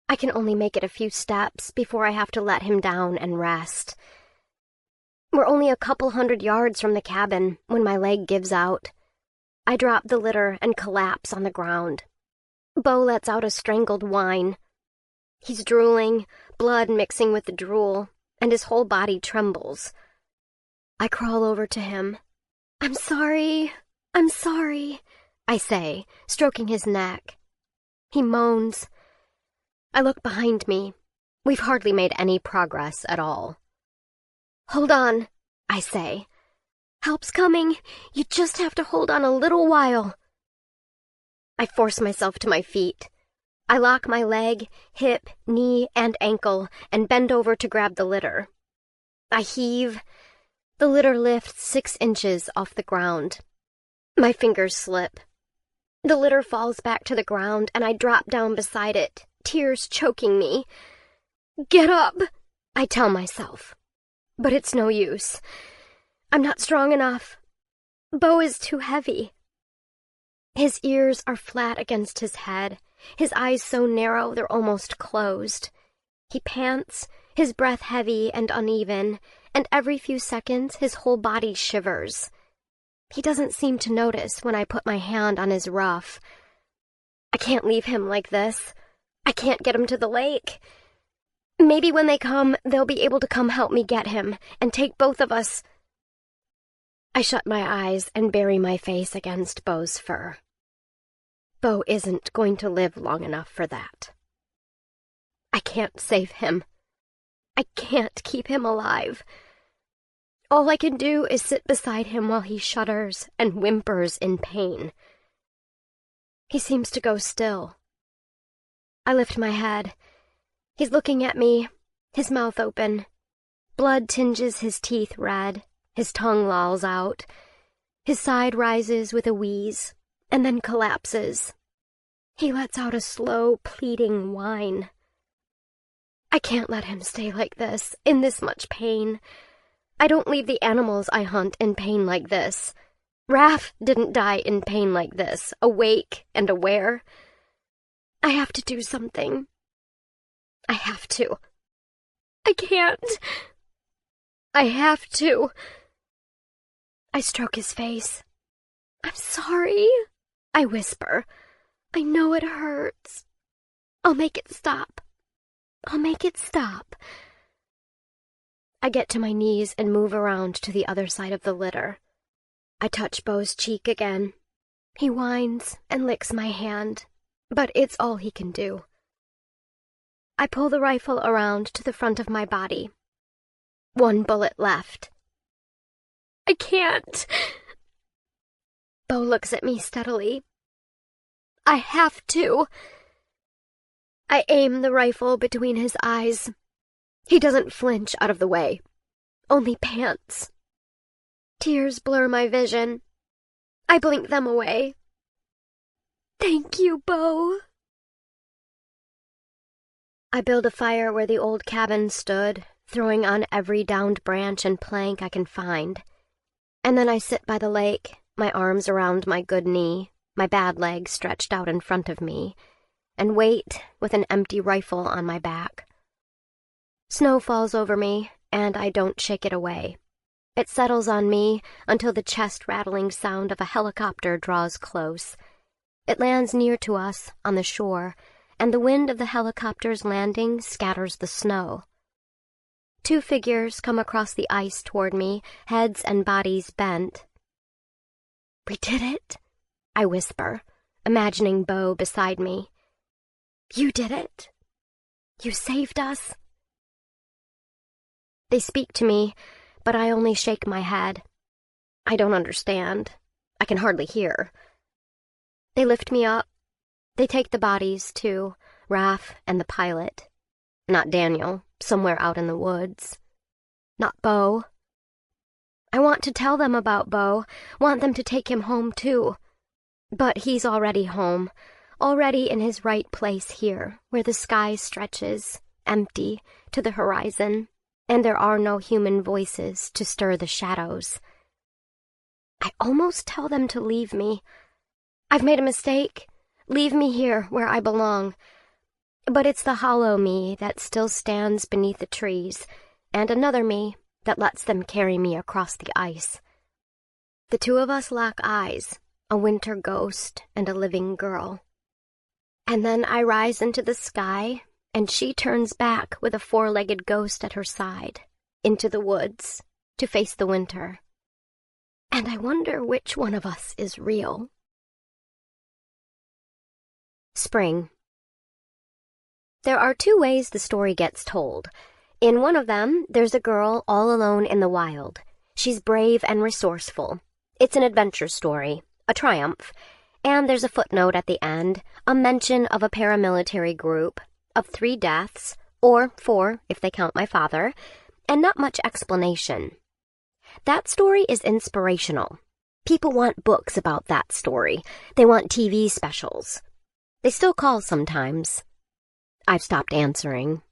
I can only make it a few steps before I have to let him down and rest. We're only a couple 100 yards from the cabin when my leg gives out. I drop the litter and collapse on the ground. Bo lets out a strangled whine. He's drooling, blood mixing with the drool, and his whole body trembles. I crawl over to him. I'm sorry, I say, stroking his neck. He moans. I look behind me. We've hardly made any progress at all. Hold on, I say. Help's coming. You just have to hold on a little while. I force myself to my feet. I lock my leg, hip, knee, and ankle and bend over to grab the litter. I heave. The litter lifts 6 inches off the ground. My fingers slip. The litter falls back to the ground and I drop down beside it, tears choking me. Get up, I tell myself. But it's no use. I'm not strong enough. Bo is too heavy. His ears are flat against his head, his eyes so narrow they're almost closed. He pants, his breath heavy and uneven, and every few seconds his whole body shivers. He doesn't seem to notice when I put my hand on his ruff. I can't leave him like this. I can't get him to the lake. Maybe when they come, they'll be able to come help me get him and take both of us. I shut my eyes and bury my face against Bo's fur. Bo isn't going to live long enough for that. I can't save him. I can't keep him alive. All I can do is sit beside him while he shudders and whimpers in pain. He seems to go still. I lift my head. He's looking at me, his mouth open. Blood tinges his teeth red, his tongue lolls out. His side rises with a wheeze, and then collapses. He lets out a slow, pleading whine. I can't let him stay like this, in this much pain. I don't leave the animals I hunt in pain like this. Raph didn't die in pain like this, awake and aware. I have to do something. I have to. I can't. I have to. I stroke his face. I'm sorry, I whisper. I know it hurts. I'll make it stop. I'll make it stop. I get to my knees and move around to the other side of the litter. I touch Bo's cheek again. He whines and licks my hand, but it's all he can do. I pull the rifle around to the front of my body. 1 bullet left. I can't. Bo looks at me steadily. I have to. I aim the rifle between his eyes. He doesn't flinch out of the way, only pants. Tears blur my vision. I blink them away. Thank you, Bo. I build a fire where the old cabin stood, throwing on every downed branch and plank I can find. And then I sit by the lake, my arms around my good knee, my bad leg stretched out in front of me, and wait with an empty rifle on my back. Snow falls over me, and I don't shake it away. It settles on me until the chest-rattling sound of a helicopter draws close. It lands near to us, on the shore, and the wind of the helicopter's landing scatters the snow. 2 figures come across the ice toward me, heads and bodies bent. We did it, I whisper, imagining Bo beside me. You did it. You saved us. They speak to me, but I only shake my head. I don't understand. I can hardly hear. They lift me up. They take the bodies, too, Raph and the pilot. Not Daniel, somewhere out in the woods. Not Bo. I want to tell them about Bo, want them to take him home, too. But he's already home, already in his right place here, where the sky stretches, empty, to the horizon, and there are no human voices to stir the shadows. I almost tell them to leave me. I've made a mistake. Leave me here where I belong. But it's the hollow me that still stands beneath the trees, and another me that lets them carry me across the ice. The 2 of us lock eyes, a winter ghost and a living girl. And then I rise into the sky, and she turns back with a 4-legged ghost at her side, into the woods, to face the winter. And I wonder which one of us is real. Spring. There are 2 ways the story gets told. In one of them, there's a girl all alone in the wild. She's brave and resourceful. It's an adventure story, a triumph, And there's a footnote at the end, a mention of a paramilitary group, of 3 deaths, or 4 if they count my father, and not much explanation. That story is inspirational. People want books about that story. They want TV specials. They still call sometimes. I've stopped answering.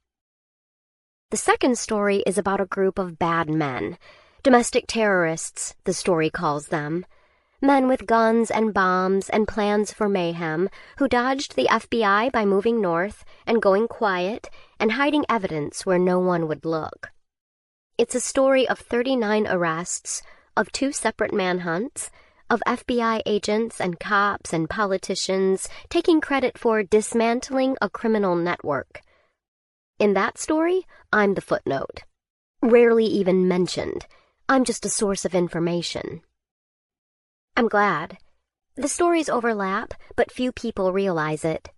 The second story is about a group of bad men. Domestic terrorists, the story calls them. Men with guns and bombs and plans for mayhem who dodged the FBI by moving north and going quiet and hiding evidence where no one would look. It's a story of 39 arrests, of 2 separate manhunts, of FBI agents and cops and politicians taking credit for dismantling a criminal network. In that story, I'm the footnote. Rarely even mentioned. I'm just a source of information. I'm glad. The stories overlap, but few people realize it,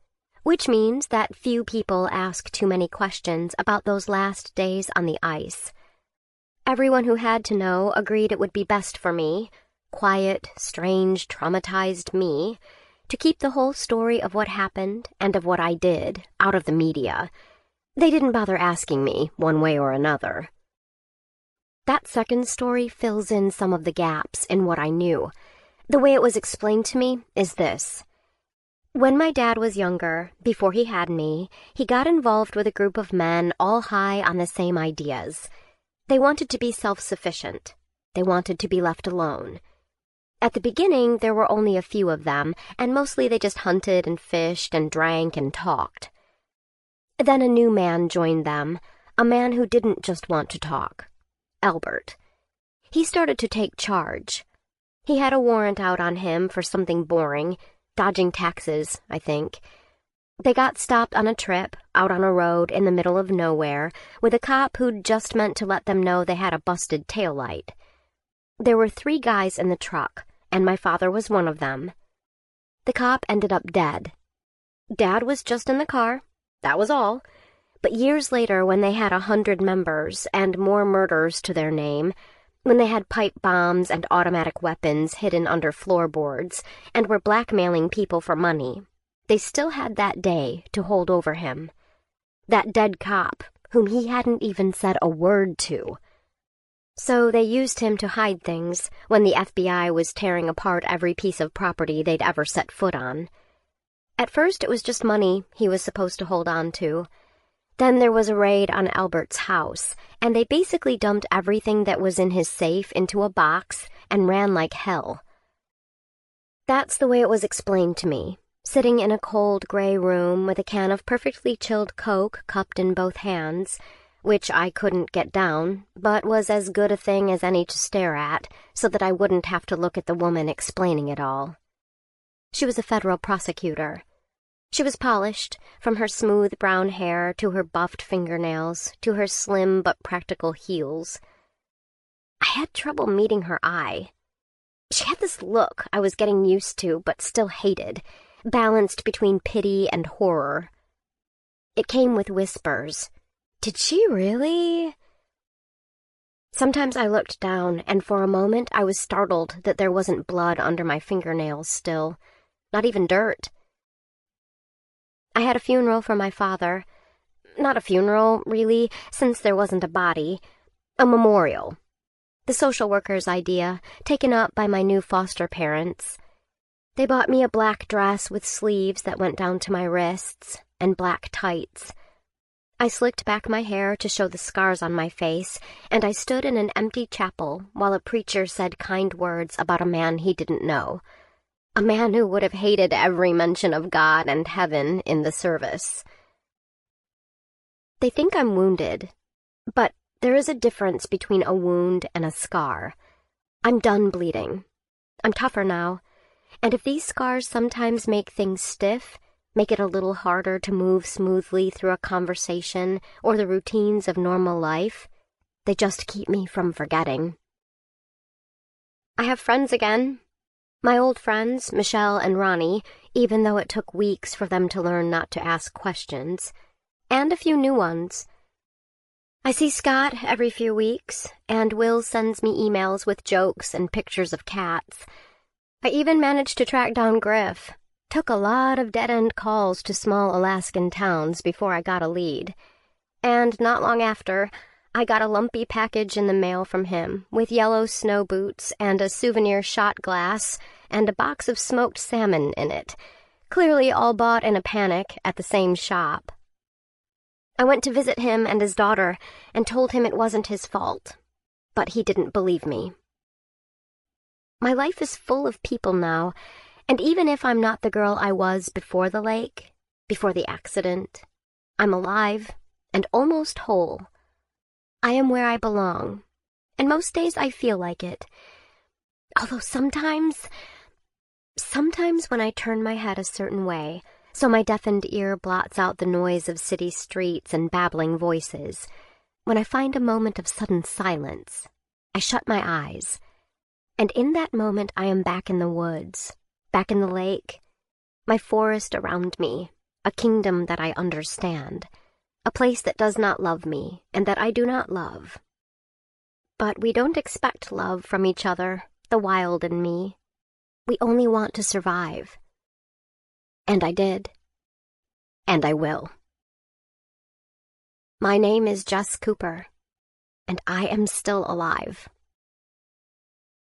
which means that few people ask too many questions about those last days on the ice. Everyone who had to know agreed it would be best for me, quiet, strange, traumatized me, to keep the whole story of what happened and of what I did out of the media. They didn't bother asking me one way or another. That second story fills in some of the gaps in what I knew. The way it was explained to me is this. When my dad was younger, before he had me, he got involved with a group of men all high on the same ideas. They wanted to be self-sufficient. They wanted to be left alone. At the beginning, there were only a few of them, and mostly they just hunted and fished and drank and talked. Then a new man joined them, a man who didn't just want to talk. Albert. He started to take charge. He had a warrant out on him for something boring, dodging taxes, I think. They got stopped on a trip, out on a road in the middle of nowhere, with a cop who'd just meant to let them know they had a busted taillight. There were 3 guys in the truck, and my father was one of them. The cop ended up dead. Dad was just in the car, that was all. But years later, when they had 100 members and more murders to their name, when they had pipe bombs and automatic weapons hidden under floorboards and were blackmailing people for money, they still had that day to hold over him. That dead cop, whom he hadn't even said a word to. So they used him to hide things when the FBI was tearing apart every piece of property they'd ever set foot on. At first it was just money he was supposed to hold on to. Then there was a raid on Albert's house, and they basically dumped everything that was in his safe into a box and ran like hell. That's the way it was explained to me, sitting in a cold gray room with a can of perfectly chilled Coke cupped in both hands, which I couldn't get down, but was as good a thing as any to stare at, so that I wouldn't have to look at the woman explaining it all. She was a federal prosecutor. She was polished, from her smooth brown hair to her buffed fingernails to her slim but practical heels. I had trouble meeting her eye. She had this look I was getting used to but still hated, balanced between pity and horror. It came with whispers. Did she really? Sometimes I looked down, and for a moment I was startled that there wasn't blood under my fingernails still, not even dirt. I had a funeral for my father. Not a funeral, really, since there wasn't a body. A memorial. The social worker's idea, taken up by my new foster parents. They bought me a black dress with sleeves that went down to my wrists, and black tights. I slicked back my hair to show the scars on my face, and I stood in an empty chapel while a preacher said kind words about a man he didn't know. A man who would have hated every mention of God and heaven in the service. They think I'm wounded, but there is a difference between a wound and a scar. I'm done bleeding. I'm tougher now, and if these scars sometimes make things stiff, make it a little harder to move smoothly through a conversation or the routines of normal life, they just keep me from forgetting. I have friends again. My old friends, Michelle and Ronnie, even though it took weeks for them to learn not to ask questions, and a few new ones. I see Scott every few weeks, and Will sends me emails with jokes and pictures of cats. I even managed to track down Griff. Took a lot of dead-end calls to small Alaskan towns before I got a lead. And not long after, I got a lumpy package in the mail from him, with yellow snow boots and a souvenir shot glass and a box of smoked salmon in it, clearly all bought in a panic at the same shop. I went to visit him and his daughter and told him it wasn't his fault, but he didn't believe me. My life is full of people now, and even if I'm not the girl I was before the lake, before the accident, I'm alive and almost whole. I am where I belong, and most days I feel like it. Although sometimes when I turn my head a certain way, so my deafened ear blots out the noise of city streets and babbling voices, when I find a moment of sudden silence, I shut my eyes, and in that moment I am back in the woods, back in the lake, my forest around me, a kingdom that I understand, a place that does not love me and that I do not love. But we don't expect love from each other, the wild in me. We only want to survive. And I did. And I will. My name is Jess Cooper, and I am still alive.